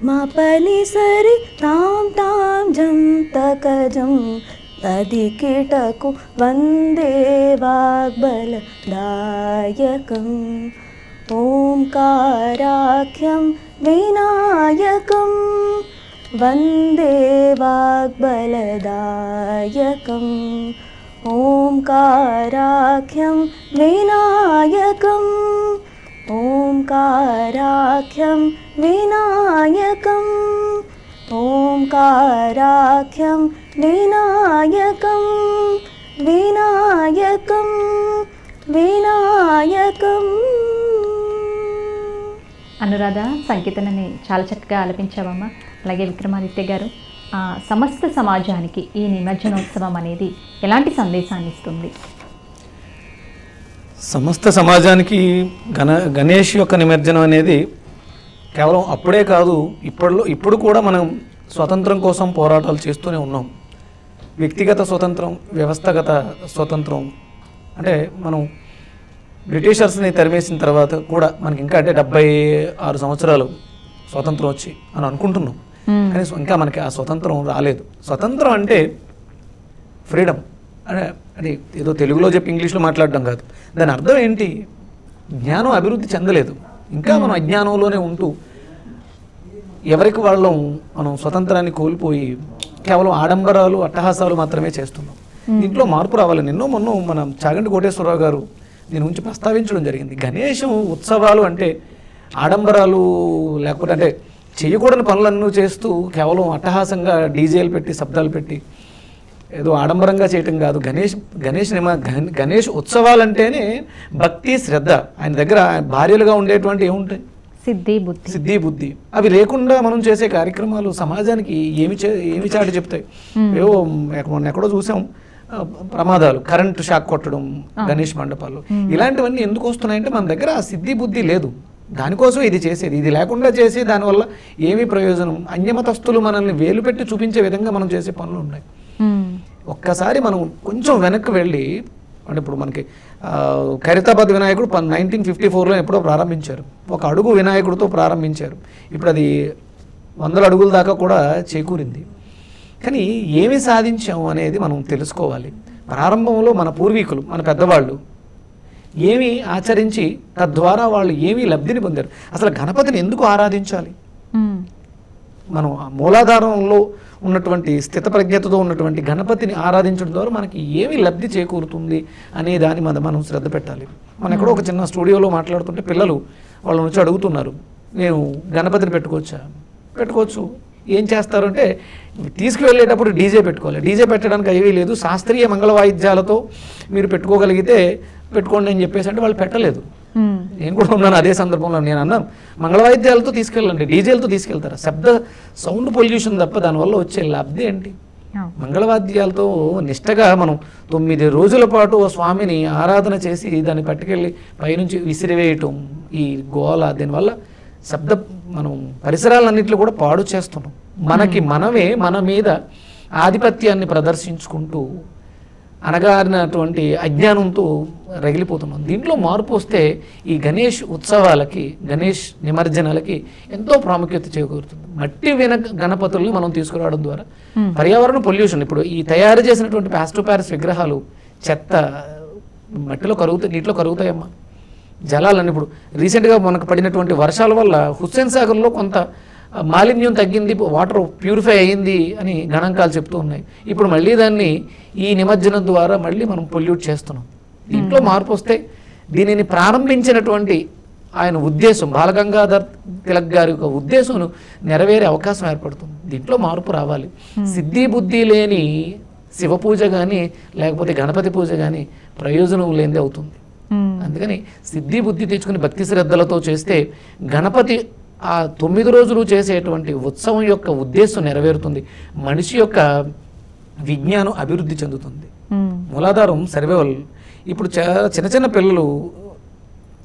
म पनि सरि तां तां झं तकझं तदिकिटकु वन्दे वाग्बलदायकम् ओंकाराख्यं विनायकं वन्दे वाग्बलदायकम् ओंकाराख्यं विनायकम् ओंकाराख्यं विनायकम् ओंकाराख्यं विनायकं विनायकं विनायकम् అనురాధ సంకీర్తనని చాలా చక్కగా ఆలపించావమ్మా. అలాగే విక్రమాదిత్య గారు, సమస్త సమాజానికి ఈ నిమజ్జనోత్సవం అనేది ఎలాంటి సందేశాన్ని ఇస్తుంది? సమస్త సమాజానికి గణేష్ యొక్క నిమజ్జనం అనేది కేవలం అప్పుడే కాదు, ఇప్పుడు కూడా మనం స్వతంత్రం కోసం పోరాటాలు చేస్తూనే ఉన్నాం. వ్యక్తిగత స్వతంత్రం, వ్యవస్థగత స్వతంత్రం, అంటే మనం బ్రిటిషర్స్ని తరిమేసిన తర్వాత కూడా మనకి ఇంకా అంటే 76 సంవత్సరాలు స్వతంత్రం వచ్చి అని అనుకుంటున్నాం, కానీ ఇంకా మనకి ఆ స్వతంత్రం రాలేదు. స్వతంత్రం అంటే ఫ్రీడమ్ అంటే అది ఏదో తెలుగులో చెప్పి ఇంగ్లీష్లో మాట్లాడడం కాదు. దాని అర్థం ఏంటి? జ్ఞానం అభివృద్ధి చెందలేదు, ఇంకా మనం అజ్ఞానంలోనే ఉంటూ ఎవరికి వాళ్ళం మనం స్వతంత్రాన్ని కోల్పోయి కేవలం ఆడంబరాలు అట్టహాసాలు మాత్రమే చేస్తున్నాం. దీంట్లో మార్పు రావాలి. మొన్న మన చాగంటి కోటేశ్వరరావు గారు దీని గురించి ప్రస్తావించడం జరిగింది. గణేశం ఉత్సవాలు అంటే ఆడంబరాలు లేకపోతే అంటే చేయకూడని పనులన్నీ చేస్తూ కేవలం అట్టహాసంగా డీజేలు పెట్టి శబ్దాలు పెట్టి ఏదో ఆడంబరంగా చేయటం కాదు. గణేష్ ఉత్సవాలంటేనే భక్తి శ్రద్ధ. ఆయన దగ్గర భార్యలుగా ఉండేటువంటి ఏముంటాయి? సిద్ధి బుద్ధి. అవి లేకుండా మనం చేసే కార్యక్రమాలు సమాజానికి ఏమి చాటి చెప్తాయి? ఏవో ఎక్కడో చూసాం ప్రమాదాలు, కరెంటు షాక్ కొట్టడం గణేష్ మండపాల్లో. ఇలాంటివన్నీ ఎందుకు వస్తున్నాయంటే మన దగ్గర ఆ సిద్ధి బుద్ధి లేదు. దానికోసం ఇది చేసేది. ఇది లేకుండా చేసి దానివల్ల ఏమీ ప్రయోజనం? అన్యమతస్తులు మనల్ని వేలు పెట్టి చూపించే విధంగా మనం చేసే పనులు ఉన్నాయి. ఒక్కసారి మనం కొంచెం వెనక్కి వెళ్ళి, అంటే ఇప్పుడు మనకి ఖైరతాబాద్ వినాయకుడు 1954లో ఎప్పుడో ప్రారంభించారు. ఒక అడుగు వినాయకుడితో ప్రారంభించారు. ఇప్పుడు అది 100 అడుగుల దాకా కూడా చేకూరింది. కానీ ఏమి సాధించాము అనేది మనం తెలుసుకోవాలి. ప్రారంభంలో మన పూర్వీకులు, మన పెద్దవాళ్ళు ఏమి ఆచరించి తద్వారా వాళ్ళు ఏమి లబ్ధిని పొందారు? అసలు గణపతిని ఎందుకు ఆరాధించాలి? మనం మూలాధారంలో ఉన్నటువంటి స్థితప్రజ్ఞతతో ఉన్నటువంటి గణపతిని ఆరాధించడం ద్వారా మనకి ఏమి లబ్ధి చేకూరుతుంది అనే దాని మీద మనం శ్రద్ధ పెట్టాలి. మనం ఎక్కడో ఒక చిన్న స్టూడియోలో మాట్లాడుతుంటే పిల్లలు వాళ్ళ నుంచి అడుగుతున్నారు, నేను గణపతిని పెట్టుకోవచ్చా? పెట్టుకోవచ్చు. ఏం చేస్తారంటే తీసుకువెళ్ళేటప్పుడు డీజే పెట్టుకోవాలి. డీజే పెట్టడానికి అవి లేదు, శాస్త్రీయ మంగళ వాయిద్యాలతో మీరు పెట్టుకోగలిగితే పెట్టుకోండి అని చెప్పేసి అంటే వాళ్ళు పెట్టలేదు. నేను కూడా ఉన్నాను అదే సందర్భంలో. నేను అన్నాను మంగళవాయిద్యాలతో తీసుకెళ్ళండి, డీజేలతో తీసుకెళ్తారా? సౌండ్ పొల్యూషన్ తప్ప దానివల్ల వచ్చే లబ్ధి ఏంటి? మంగళవాద్యాలతో నిష్టగా మనం 9 రోజుల పాటు స్వామిని ఆరాధన చేసి దాన్ని పట్టుకెళ్ళి పైనుంచి విసిరివేయటం, ఈ గోల, దీనివల్ల మనం పరిసరాలన్నింటిలో కూడా పాడు చేస్తున్నాం. మనమే మన మీద ఆధిపత్యాన్ని ప్రదర్శించుకుంటూ అనగారినటువంటి అజ్ఞానంతో రగిలిపోతున్నాం. దీంట్లో మార్పు వస్తే ఈ గణేష్ ఉత్సవాలకి, గణేష్ నిమజ్జనాలకి ఎంతో ప్రాముఖ్యత చేకూరుతుంది. మట్టి గణపతుల్ని మనం తీసుకురావడం ద్వారా పర్యావరణ పొల్యూషన్, ఇప్పుడు ఈ తయారు చేసినటువంటి ప్లాస్టర్ ప్యారిస్ విగ్రహాలు చెత్త మట్టిలో కరుగుతాయి, నీటిలో కరుగుతాయమ్మా. జలాలన్నీ ఇప్పుడు రీసెంట్గా మనకు పడినటువంటి వర్షాల వల్ల హుస్సేన్ సాగర్లో కొంత మాలిన్యం తగ్గింది, వాటర్ ప్యూరిఫై అయ్యింది అని గణాంకాలు చెప్తూ ఉన్నాయి. ఇప్పుడు మళ్ళీ దాన్ని ఈ నిమజ్జనం ద్వారా మళ్ళీ మనం పొల్యూట్ చేస్తున్నాం. దీంట్లో మార్పు వస్తే దీనిని ప్రారంభించినటువంటి ఆయన ఉద్దేశం, బాలగంగాధర్ తిలక్ గారి యొక్క ఉద్దేశం నెరవేరే అవకాశం ఏర్పడుతుంది. దీంట్లో మార్పు రావాలి. సిద్ధి బుద్ధి లేని శివ పూజ కానీ లేకపోతే గణపతి పూజ కానీ ప్రయోజనం లేనిదే అవుతుంది. అందుకని సిద్ధి బుద్ధి తెచ్చుకుని భక్తి శ్రద్ధలతో చేస్తే గణపతి ఆ 9 రోజులు చేసేటువంటి ఉత్సవం యొక్క ఉద్దేశం నెరవేరుతుంది. మనిషి యొక్క విజ్ఞానం అభివృద్ధి చెందుతుంది. మూలాధారం సర్వైవల్. ఇప్పుడు చిన్న చిన్న పిల్లలు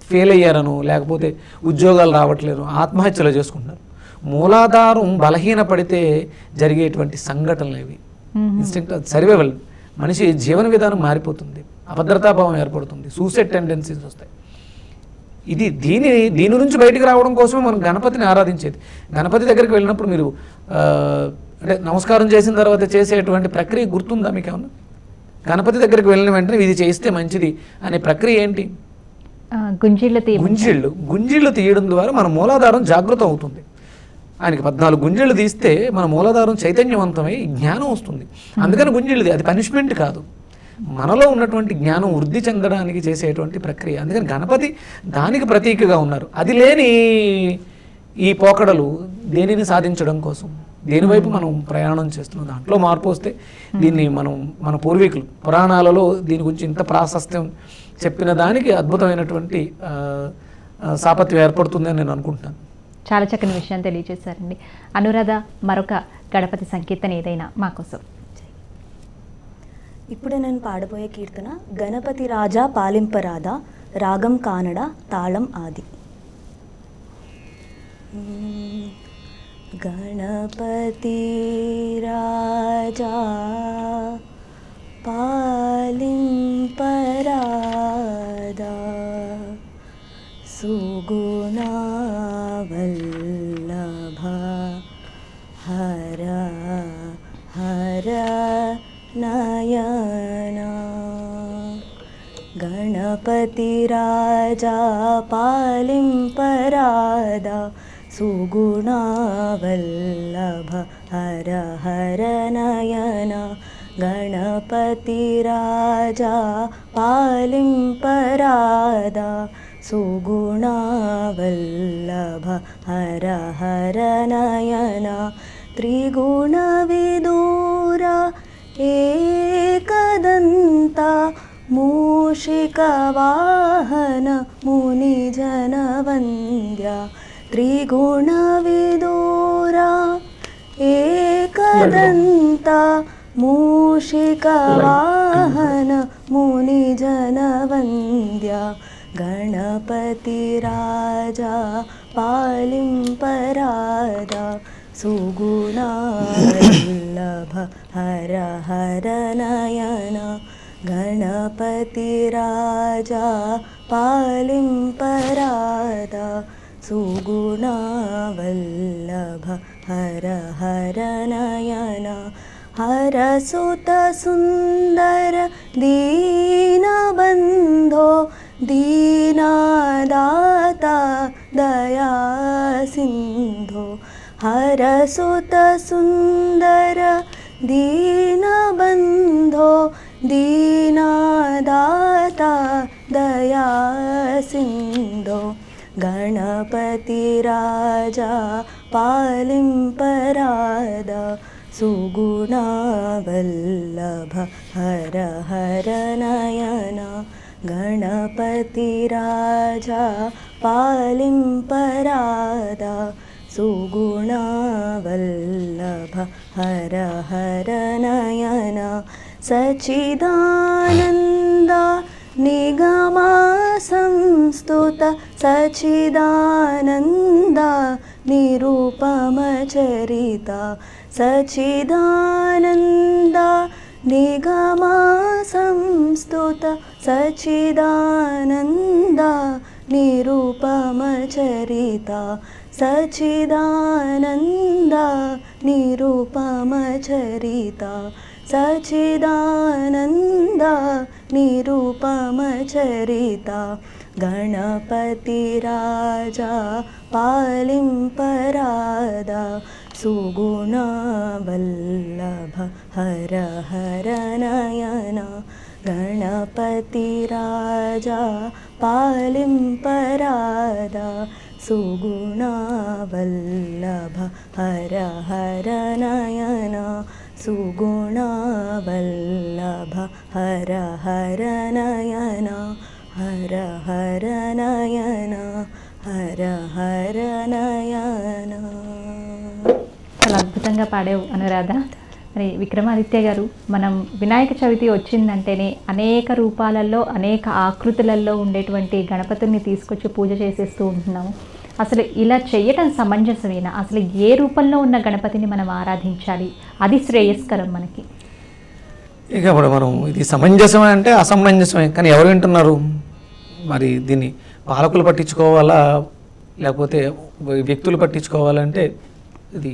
ఫెయిల్ అయ్యారను, లేకపోతే ఉద్యోగాలు రావట్లేదు, ఆత్మహత్యలు చేసుకుంటున్నారు. మూలాధారం బలహీనపడితే జరిగేటువంటి సంఘటనలు ఇవి. Instinct survival. మనిషి జీవన విధానం మారిపోతుంది, అభద్రతాభావం ఏర్పడుతుంది, సూసైడ్ టెండెన్సీస్ వస్తాయి. దీని నుంచి బయటికి రావడం కోసమే మనం గణపతిని ఆరాధించేది. గణపతి దగ్గరికి వెళ్ళినప్పుడు మీరు అంటే నమస్కారం చేసిన తర్వాత చేసేటువంటి ప్రక్రియ గుర్తుందా మీకు ఏమన్నా? గణపతి దగ్గరికి వెళ్ళిన వెంటనే ఇది చేస్తే మంచిది అనే ప్రక్రియ ఏంటి? గుంజిళ్ళు తీయడం ద్వారా మన మూలాధారం జాగృతం అవుతుంది. ఆయనకి 14 గుంజిళ్ళు తీస్తే మన మూలాధారం చైతన్యవంతమై జ్ఞానం వస్తుంది. అందుకని గుంజిళ్ళది, అది పనిష్మెంట్ కాదు, మనలో ఉన్నటువంటి జ్ఞానం వృద్ధి చెందడానికి చేసేటువంటి ప్రక్రియ. అందుకని గణపతి దానికి ప్రతీకగా ఉన్నారు. అది లేని ఈ పోకడలు దేనిని సాధించడం కోసం, దేనివైపు మనం ప్రయాణం చేస్తున్నాం. దాంట్లో మార్పు వస్తే దీన్ని మన పూర్వీకులు పురాణాలలో దీని గురించి ఇంత ప్రాశస్త్యం చెప్పిన దానికి అద్భుతమైనటువంటి సాపత్యం ఏర్పడుతుందని నేను అనుకుంటున్నాను. చాలా చక్కని విషయాన్ని తెలియజేశారండి. అనురాధ, మరొక గణపతి సంకీర్తన ఏదైనా మా కోసం. ఇప్పుడు నేను పాడబోయే కీర్తన గణపతి రాజా పాలింపరాధా, రాగం కానడ, తాళం ఆది. గణపతి రాజా పాలింపరాధా, సుగుణవల్లభ హర హర నయనా. గణపతి రాజా పాలింపరాధా, సుగుణవల్లభ హర హర నయనా. గణపతి రాజా పాలింపరాధా, సుగుణవల్లభ హర హర నయనా. త్రిగుణ విదూర ఏకదంత మూషిక వాహన ముని జనవంద్య. త్రిగుణ విదూర ఏకదంత మూషిక వాహన ముని జనవంద్య. గణపతి రాజా పాలింపరాధా, సుగుణవల్లభ హర హర నయనా. గణపతి రాజా పాలింపరాధా, సుగుణవల్లభ హర హర నయనా. హరసుత సుందర దీనబంధో, దీనదాత దయా సింధో. హరసుత సుందర దీనబంధో, దీనదాత దయా సింధో. గణపతి రాజా పాలింపరాదా సుగుణవల్లభ హర హర నయన గణపతి రాజా పాలింపరాదా సుగుణవల్లభ హర హర నయన సచిదానంద నిగమా సంస్తుత సచిదానంద నిరూపమ చరిత సచిదానంద నిగమా సంస్తుత సచిదానంద నిరూపమ చరిత సచిదానంద నిరూపమ చరిత సచిదానంద నిరూపమ చరిత గణపతి రాజా పాలింపరాదా సుగుణవల్లభ హర హర నయన గణపతి రాజా పాలింపరాదా సుగుణవల్లభ హర హర నయన సుగుణవల్లభ హర హర నయన హర హర నయన హర హర నయన. చాలా అద్భుతంగా పాడావు అనురాధ. మరి విక్రమాదిత్య గారు, మనం వినాయక చవితి వచ్చిందంటేనే అనేక రూపాలలో అనేక ఆకృతులలో ఉండేటువంటి గణపతిని తీసుకొచ్చి పూజ చేసేస్తూ ఉంటున్నాము. అసలు ఇలా చేయటం సమంజసమేనా? అసలు ఏ రూపంలో ఉన్న గణపతిని మనం ఆరాధించాలి? అది శ్రేయస్కరం మనకి. ఇక ఇప్పుడు మనం ఇది సమంజసమే అంటే అసమంజసమే, కానీ ఎవరు వింటున్నారు? మరి దీన్ని పాలకులు పట్టించుకోవాలా లేకపోతే వ్యక్తులు పట్టించుకోవాలంటే ఇది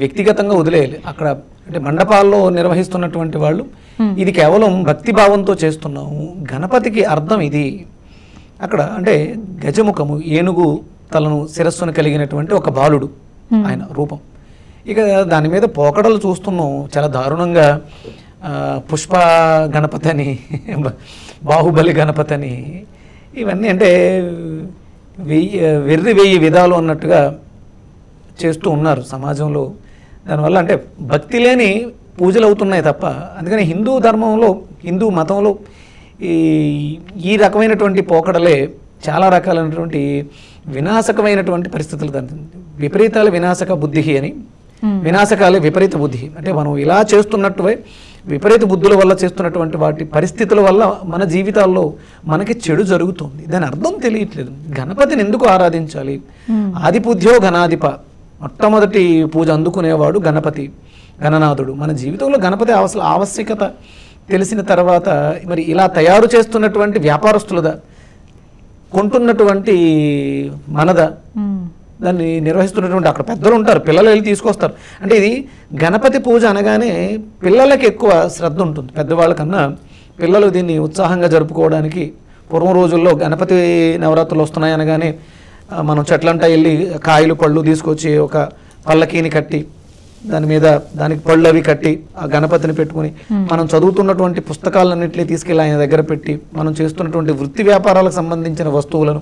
వ్యక్తిగతంగా వదిలేయాలి. అక్కడ అంటే మండపాల్లో నిర్వహిస్తున్నటువంటి వాళ్ళు ఇది కేవలం భక్తి భావంతో చేస్తున్నాము, గణపతికి అర్థం ఇది. అక్కడ అంటే గజముఖము, ఏనుగు తలను శిరస్సును కలిగినటువంటి ఒక బాలుడు ఆయన రూపం. ఇక దాని మీద పోకడలు చూస్తున్నాం చాలా దారుణంగా. పుష్ప గణపతి అని, బాహుబలి గణపతి అని, ఇవన్నీ అంటే వెయ్యి విధాలు అన్నట్టుగా చేస్తూ ఉన్నారు సమాజంలో. దానివల్ల అంటే భక్తి లేని పూజలు అవుతున్నాయి తప్ప. అందుకని హిందూ ధర్మంలో, హిందూ మతంలో ఈ రకమైనటువంటి పోకడలే చాలా రకాలైనటువంటి వినాశకమైనటువంటి పరిస్థితులు. విపరీతాలు వినాశక బుద్ధి అని, వినాశకాలే విపరీత బుద్ధి. అంటే మనం ఇలా చేస్తున్నట్టువే విపరీత బుద్ధుల వల్ల చేస్తున్నటువంటి వాటి పరిస్థితుల వల్ల మన జీవితాల్లో మనకి చెడు జరుగుతుంది. దాని అర్థం తెలియట్లేదు. గణపతిని ఎందుకు ఆరాధించాలి? ఆదిపూజ్యో గణాధిప, మొట్టమొదటి పూజ అందుకునేవాడు గణపతి, గణనాథుడు. మన జీవితంలో గణపతి ఆవశ్యకత తెలిసిన తర్వాత మరి ఇలా తయారు చేస్తున్నటువంటి వ్యాపారస్తులదా, కొంటున్నటువంటి మనదా, దాన్ని నిర్వహిస్తున్నటువంటి అక్కడ పెద్దలు ఉంటారు, పిల్లలు వెళ్ళి తీసుకొస్తారు. అంటే ఇది గణపతి పూజ అనగానే పిల్లలకి ఎక్కువ శ్రద్ధ ఉంటుంది పెద్దవాళ్ళకన్నా. పిల్లలు దీన్ని ఉత్సాహంగా జరుపుకోవడానికి పూర్వం రోజుల్లో గణపతి నవరాత్రులు వస్తున్నాయి అనగానే మనం చెట్లంటా వెళ్ళి కాయలు పళ్ళు తీసుకొచ్చి ఒక పల్లకీని కట్టి దాని మీద దానికి పళ్ళు అవి కట్టి ఆ గణపతిని పెట్టుకుని మనం చదువుతున్నటువంటి పుస్తకాలన్నింటినీ తీసుకెళ్ళి ఆయన దగ్గర పెట్టి మనం చేస్తున్నటువంటి వృత్తి వ్యాపారాలకు సంబంధించిన వస్తువులను,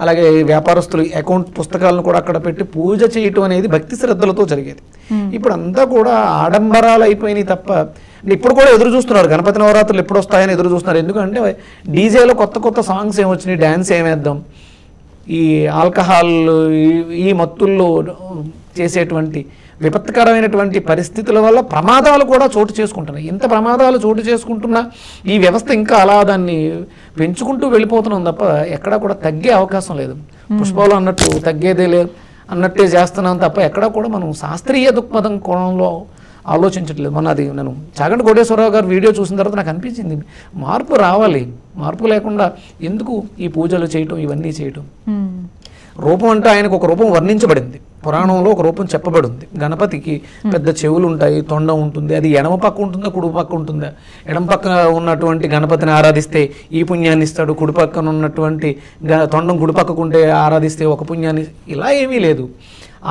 అలాగే వ్యాపారస్తులు అకౌంట్ పుస్తకాలను కూడా అక్కడ పెట్టి పూజ చేయటం అనేది భక్తి శ్రద్ధలతో జరిగేది. ఇప్పుడు అంతా కూడా ఆడంబరాలు అయిపోయినాయి తప్ప. ఇప్పుడు కూడా ఎదురు చూస్తున్నారు గణపతి నవరాత్రులు ఎప్పుడు వస్తాయని ఎదురు చూస్తున్నారు. ఎందుకంటే డీజేలో కొత్త కొత్త సాంగ్స్ ఏమొచ్చినాయి, డ్యాన్స్ ఏమేద్దాం, ఈ ఆల్కహాల్ ఈ మత్తుల్లో చేసేటువంటి విపత్కరమైనటువంటి పరిస్థితుల వల్ల ప్రమాదాలు కూడా చోటు చేసుకుంటున్నాయి. ఇంత ప్రమాదాలు చోటు చేసుకుంటున్నా ఈ వ్యవస్థ ఇంకా అలా దాన్ని పెంచుకుంటూ వెళ్ళిపోతున్నాం తప్ప ఎక్కడా కూడా తగ్గే అవకాశం లేదు. పుష్పంలో అన్నట్టు తగ్గేదే లేదు అన్నట్టే చేస్తున్నాం తప్ప ఎక్కడా కూడా మనం శాస్త్రీయ దృక్పథం కోణంలో ఆలోచించట్లేదు. మొన్న అది నేను చాగంటి కోటేశ్వరరావు గారు వీడియో చూసిన తర్వాత నాకు అనిపించింది, మార్పు రావాలి. మార్పు లేకుండా ఎందుకు ఈ పూజలు చేయటం, ఇవన్నీ చేయటం? రూపం అంటే ఆయనకు ఒక రూపం వర్ణించబడింది, పురాణంలో ఒక రూపం చెప్పబడింది. గణపతికి పెద్ద చెవులు ఉంటాయి, తొండం ఉంటుంది. అది ఎడమ పక్క ఉంటుందా కుడి పక్క ఉంటుందా? ఎడమ పక్క ఉన్నటువంటి గణపతిని ఆరాధిస్తే ఈ పుణ్యాన్ని ఇస్తాడు, కుడి పక్కన ఉన్నటువంటి తొండం కుడి పక్కకుంటే ఆరాధిస్తే ఒక పుణ్యాన్ని, ఇలా ఏమీ లేదు.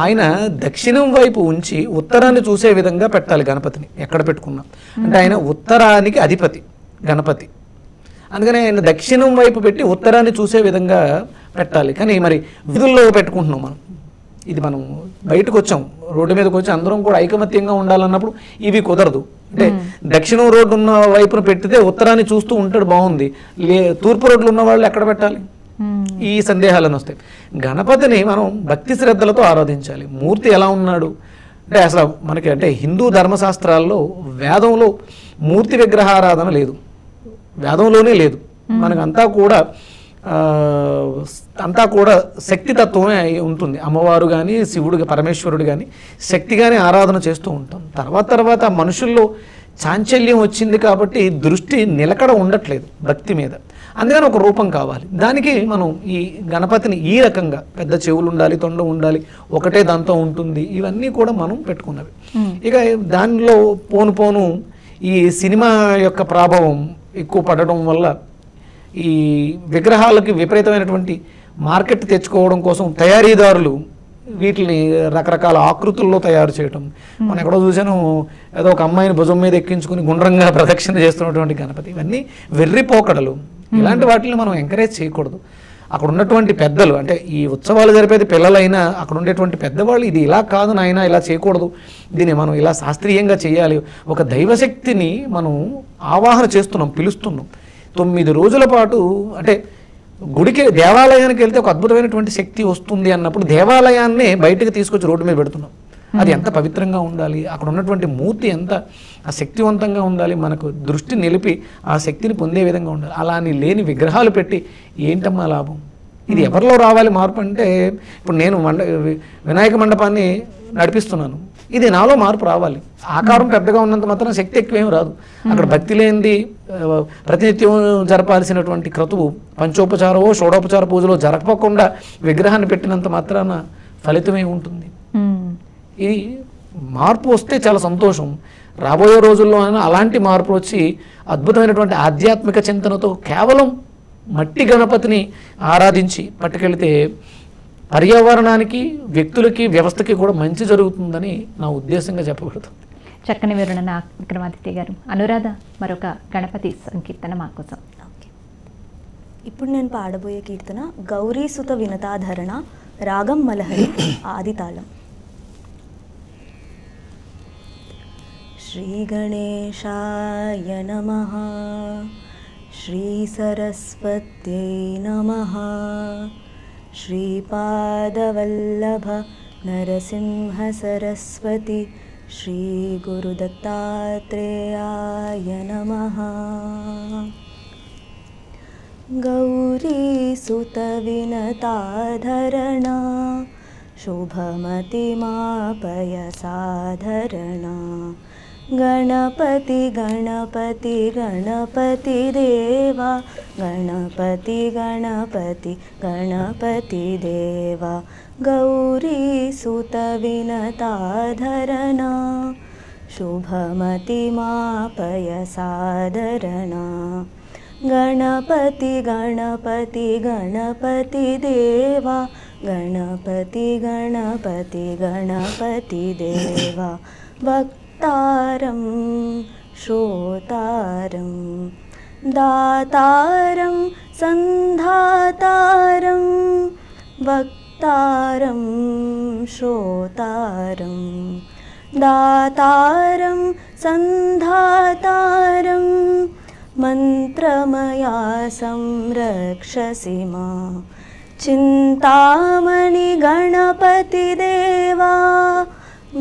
ఆయన దక్షిణం వైపు ఉంచి ఉత్తరాన్ని చూసే విధంగా పెట్టాలి గణపతిని ఎక్కడ పెట్టుకున్నా. అంటే ఆయన ఉత్తరానికి అధిపతి గణపతి, అందుకని ఆయన దక్షిణం వైపు పెట్టి ఉత్తరాన్ని చూసే విధంగా పెట్టాలి. కానీ మరి వీధుల్లో పెట్టుకుంటున్నాం మనం, ఇది మనం బయటకు వచ్చాం, రోడ్డు మీదకి వచ్చి అందరం కూడా ఐకమత్యంగా ఉండాలన్నప్పుడు ఇవి కుదరదు. అంటే దక్షిణం రోడ్డు ఉన్న వైపున పెట్టితే ఉత్తరాన్ని చూస్తూ ఉంటాడు బాగుంది, తూర్పు రోడ్లు ఉన్న వాళ్ళు ఎక్కడ పెట్టాలి? ఈ సందేహాలను వస్తాయి. గణపతిని మనం భక్తి శ్రద్ధలతో ఆరాధించాలి. మూర్తి ఎలా ఉన్నాడు అంటే అసలు మనకి అంటే హిందూ ధర్మశాస్త్రాల్లో వేదంలో మూర్తి విగ్రహారాధన లేదు, వేదంలోనే లేదు. మనకంతా కూడా శక్తితత్వమే ఉంటుంది. అమ్మవారు కానీ శివుడు పరమేశ్వరుడు కానీ శక్తిగానే ఆరాధన చేస్తూ ఉంటాం. తర్వాత మనుషుల్లో చాంచల్యం వచ్చింది కాబట్టి దృష్టి నిలకడ ఉండట్లేదు భక్తి మీద. అందుకని ఒక రూపం కావాలి. దానికి మనం ఈ గణపతిని ఈ రకంగా పెద్ద చెవులు ఉండాలి, తొండ ఉండాలి, ఒకటే దాంతో ఉంటుంది, ఇవన్నీ కూడా మనం పెట్టుకున్నవి. ఇక దానిలో పోను ఈ సినిమా యొక్క ప్రభావం ఎక్కువ పడడం వల్ల ఈ విగ్రహాలకి విపరీతమైనటువంటి మార్కెట్ తెచ్చుకోవడం కోసం తయారీదారులు వీటిని రకరకాల ఆకృతుల్లో తయారు చేయటం. మనం ఎక్కడో చూసాను, ఏదో ఒక అమ్మాయిని భుజం మీద ఎక్కించుకుని గుండ్రంగా ప్రదక్షిణ చేస్తున్నటువంటి గణపతి. ఇవన్నీ వెర్రిపోకడలు. ఇలాంటి వాటిని మనం ఎంకరేజ్ చేయకూడదు. అక్కడ ఉన్నటువంటి పెద్దలు, అంటే ఈ ఉత్సవాలు జరిపేది పిల్లలైనా అక్కడ ఉండేటువంటి పెద్దవాళ్ళు ఇది ఇలా కాదు నాయన, ఇలా చేయకూడదు, దీన్ని మనం ఇలా శాస్త్రీయంగా చేయాలి, ఒక దైవశక్తిని మనం ఆవాహన చేస్తున్నాం, పిలుస్తున్నాం. 9 రోజుల పాటు అంటే గుడికి దేవాలయానికి వెళ్తే ఒక అద్భుతమైనటువంటి శక్తి వస్తుంది అన్నప్పుడు దేవాలయాన్నే బయటకు తీసుకొచ్చి రోడ్డు మీద పెడుతున్నాం. అది ఎంత పవిత్రంగా ఉండాలి, అక్కడ ఉన్నటువంటి మూర్తి ఎంత శక్తివంతంగా ఉండాలి, మనకు దృష్టి నిలిపి ఆ శక్తిని పొందే విధంగా ఉండాలి. అలా అని లేని విగ్రహాలు పెట్టి ఏంటమ్మా లాభం? ఇది ఎవరిలో రావాలి మార్పు అంటే, ఇప్పుడు నేను వినాయక మండపాన్ని నడిపిస్తున్నాను, ఇది నాలో మార్పు రావాలి. ఆకారం పెద్దగా ఉన్నంత మాత్రం శక్తి ఎక్కువేం రాదు. అక్కడ భక్తి లేనిది ప్రతినిత్యం జరపాల్సినటువంటి క్రతువు పంచోపచారమో షోడోపచార పూజలో జరపకుండా విగ్రహాన్ని పెట్టినంత మాత్రాన ఫలితమే ఉంటుంది. ఈ మార్పు వస్తే చాలా సంతోషం. రాబోయే రోజుల్లో అయినా అలాంటి మార్పు వచ్చి అద్భుతమైనటువంటి ఆధ్యాత్మిక చింతనతో కేవలం మట్టి గణపతిని ఆరాధించి పట్టుకెళ్తే పర్యావరణానికి, వ్యక్తులకి, వ్యవస్థకి కూడా మంచి జరుగుతుందని నా ఉద్దేశంగా చెప్పబడుతుంది. చక్కని వివరణ విక్రమాదిత్య గారు. అనురాధ, మరొక గణపతి సంకీర్తన మా కోసం. ఇప్పుడు నేను పాడబోయే కీర్తన గౌరీసుత వినతాధరణ, రాగం మలహరి, ఆదితాళం. శ్రీ గణేశాయ నమః, శ్రీ సరస్వత్యై నమః, శ్రీపాదవల్లభ నరసింహ సరస్వతి, శ్రీ గురుదత్తాత్రేయాయ నమః. గౌరీసుత వినతాధరణ, శుభమతిమాపయ సాధరణ, గణపతి గణపతి గణపతి దేవా, గణపతి గణపతి గణపతి దేవా. గౌరీసుత వినతాధరణ, శుభమతిమాపయ సాధరణ, గణపతి గణపతి గణపతి దేవా, గణపతి గణపతి గణపతి దేవా. వక్తారం శ్రోతారం దాతారం సంధాతారం, వక్తారం శ్రోతారం దాతారం సంధాతారం, మంత్రమయా సంరక్షసి మా చింతామణి గణపతి దేవా.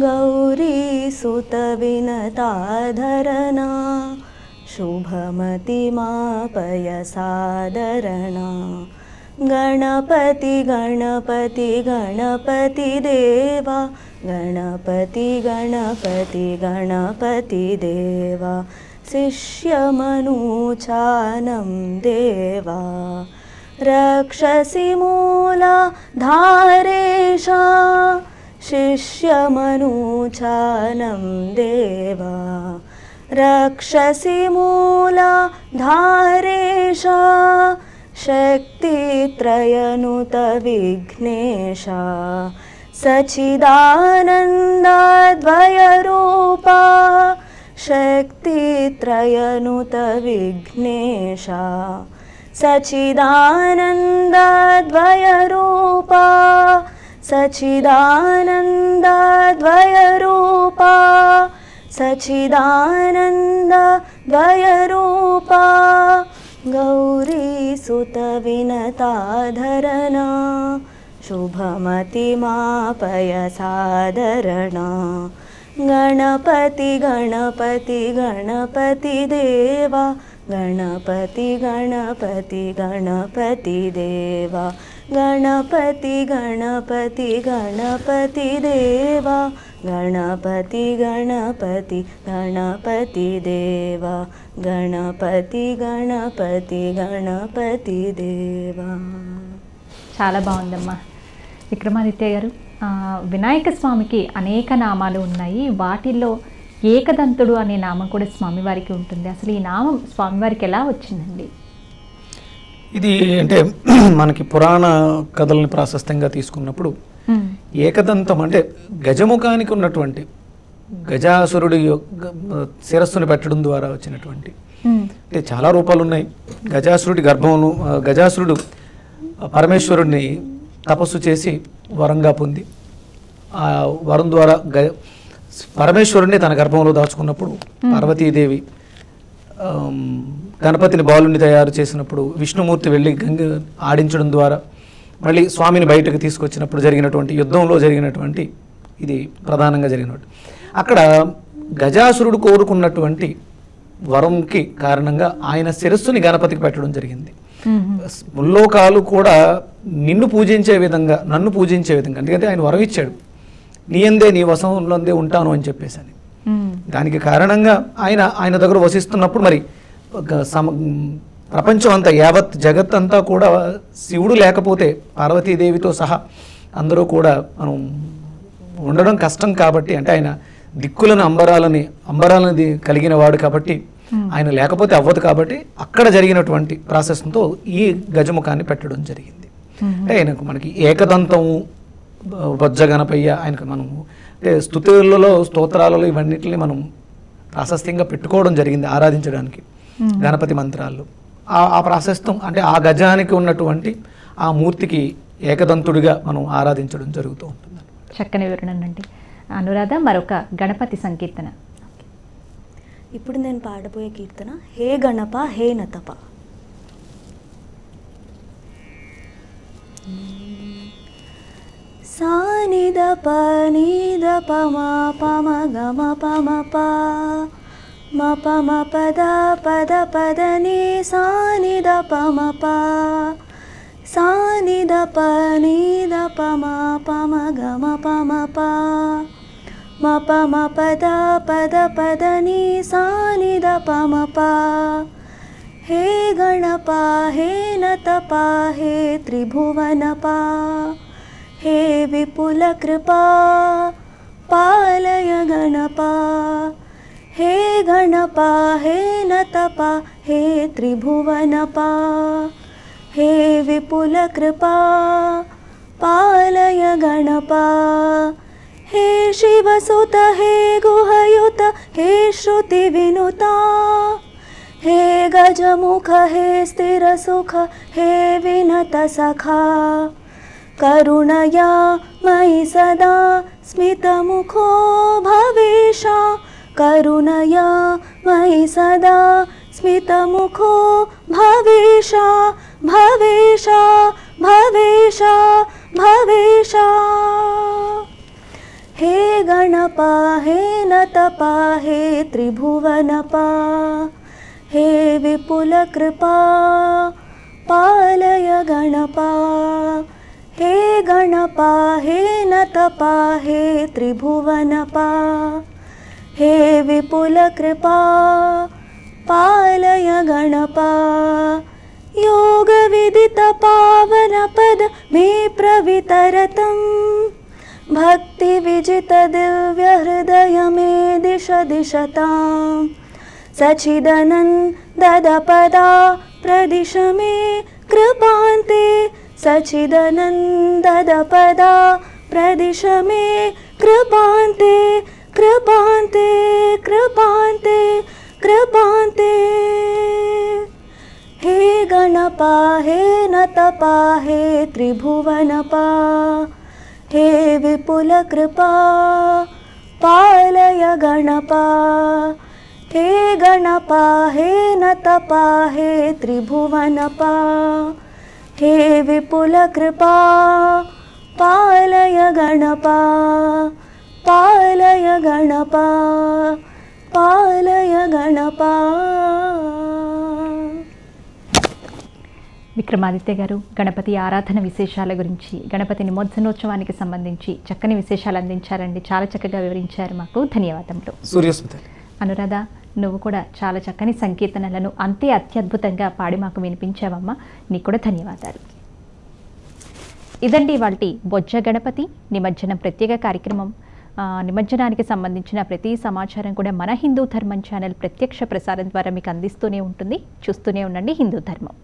గౌరీసుత వినతాధరణ, శుభమతిమాపయ సాధరణ, గణపతి గణపతి గణపతి దేవా, గణపతి గణపతి గణపతి దేవా. శిష్యమనూచానం దేవా, రక్షసి మూలాధారేషా, శిష్యమనూచానం దేవా, రక్షసి మూలాధారేషా, శక్తిత్రయనుత విఘ్నేశ, సచిదానందద్వయరూపా, శక్తిత్రయనుత విఘ్నేశ, సచిదానందద్వయరూపా, सच्चिदानन्दद्वयरूपा सच्चिदानन्दद्वयरूपा गौरीसुतविनताधरणा शुभमतिमापय सादरणा गणपति गणपति गणपति देवा गणपति गणपति गणपति देवा गणपति गणपति गणपति देवा गणपति गणपति गणपति देवा गणपति गणपति गणपति देवा. చాలా బాగుందమ్మా. విక్రమాదిత్య గారు, వినాయక స్వామికి అనేక నామాలు ఉన్నాయి. వాటిల్లో ఏకదంతుడు అనే నామం కూడా స్వామివారికి ఉంటుంది. అసలు ఈ నామం స్వామివారికి ఎలా వచ్చిందండి? ఇది అంటే మనకి పురాణ కథలను ప్రాశస్త్యంగా తీసుకున్నప్పుడు ఏకదంతం అంటే గజముఖానికి ఉన్నటువంటి గజాసురుడి శిరస్సును పెట్టడం ద్వారా వచ్చినటువంటి, అంటే చాలా రూపాలు ఉన్నాయి. గజాసురుడి గర్భమును, గజాసురుడు పరమేశ్వరుడిని తపస్సు చేసి వరంగా పొంది ఆ వరం ద్వారా పరమేశ్వరుడిని తన గర్భంలో దాచుకున్నప్పుడు పార్వతీదేవి గణపతిని బాలుని తయారు చేసినప్పుడు విష్ణుమూర్తి వెళ్ళి గంగ ఆడించడం ద్వారా మళ్ళీ స్వామిని బయటకు తీసుకొచ్చినప్పుడు జరిగినటువంటి యుద్ధంలో జరిగినటువంటి ఇది ప్రధానంగా జరిగినటువంటి. అక్కడ గజాసురుడు కోరుకున్నటువంటి వరంకి కారణంగా ఆయన శిరస్సుని గణపతికి పెట్టడం జరిగింది. ముల్లోకాలు కూడా నిన్ను పూజించే విధంగా, నన్ను పూజించే విధంగా, ఎందుకంటే ఆయన వరం ఇచ్చాడు, నీ అందే నీ వశంలోందే ఉంటాను అని చెప్పేసి అని. దానికి కారణంగా ఆయన దగ్గర వసిస్తున్నప్పుడు మరి ప్రపంచం అంతా, యావత్ జగత్ అంతా కూడా శివుడు లేకపోతే పార్వతీదేవితో సహా అందరూ కూడా మనం ఉండడం కష్టం కాబట్టి, అంటే ఆయన దిక్కులను అంబరాలని కలిగిన వాడు కాబట్టి ఆయన లేకపోతే అవ్వదు కాబట్టి అక్కడ జరిగినటువంటి ప్రాసెస్తో ఈ గజముఖాన్ని పెట్టడం జరిగింది. అంటే ఆయనకు మనకి ఏకదంతము బొజ్జ గణపయ్య ఆయనకు మనము అంటే స్తుతులలో స్తోత్రాలలో ఇవన్నిటిని మనం ప్రాశస్త్యంగా పెట్టుకోవడం జరిగింది ఆరాధించడానికి గణపతి మంత్రాల్లో. ఆ ప్రాశస్త్యం అంటే ఆ గజానికి ఉన్నటువంటి ఆ మూర్తికి ఏకదంతుడిగా మనం ఆరాధించడం జరుగుతూ ఉంటుంది. చక్కని వివరణ అండి. అనురాధ, మరొక గణపతి సంకీర్తన. ఇప్పుడు నేను పాడబోయే కీర్తన హే గణప హే నతప. సానిద పనిద పమ పమ గమ పమ ప మ పమ పద పద పద ని సానిద పమ ప సానిద పనిద పమ పమ గమ పమ ప మ పమ పద పద పద ని సానిద పమ ప. హే గణప హే నతప హే త్రిభువనప హే విపుల కృపా పాలయ గణప. హే గణప హే నతప హే త్రిభువనప హే విపుల కృపా పాలయ గణప. हे शिवसुत हे गुहयुत हे श्रुति विनुता हे गजमुख हे स्थिरसुख हे विनत सखा करुणया मयि सदा स्मितमुखो भवेशा करुणया मयि सदा स्मितमुखो भवेशा भवेशा भवेशा भवेशा. हे गणप हे नतप हे त्रिभुवनप हे विपुल कृपा पालय गणप. हे गणप हे नतप हे त्रिभुवनप हे विपुल कृपा पालय गणप. योग विदित पावन पद मे प्रवितरतम् भक्ति विजित दिव्य हृदय में दिश दिशतां सचिदनंद पदा प्रदिश में कृपान्ते सचिदनंद पदा प्रदिश में कृपान्ते कृपान्ते कृपान्ते कृपान्ते. हे गणप हे नतप हे त्रिभुवनप हे विपुलकृपा पालय गणपा हे गणपा हे नतपा हे त्रिभुवनपा हे विपुलकृपा पालय गणपा पालय गणपा पालय गणपा. విక్రమాదిత్య గారు, గణపతి ఆరాధన విశేషాల గురించి, గణపతి నిమజ్జనోత్సవానికి సంబంధించి చక్కని విశేషాలు అందించారండి. చాలా చక్కగా వివరించారు. మాకు ధన్యవాదములు. సూర్యస్మిత. అనురాధ, నువ్వు కూడా చాలా చక్కని సంకీర్తనలను అంతే అత్యద్భుతంగా పాడి మాకు వినిపించావమ్మా. నీకు కూడా ధన్యవాదాలు. ఇదండి వాటి బొజ్జ గణపతి నిమజ్జనం ప్రత్యేక కార్యక్రమం. నిమజ్జనానికి సంబంధించిన ప్రతి సమాచారం కూడా మన హిందూ ధర్మం ఛానల్ ప్రత్యక్ష ప్రసారం ద్వారా మీకు అందిస్తూనే ఉంటుంది. చూస్తూనే ఉండండి హిందూ ధర్మం.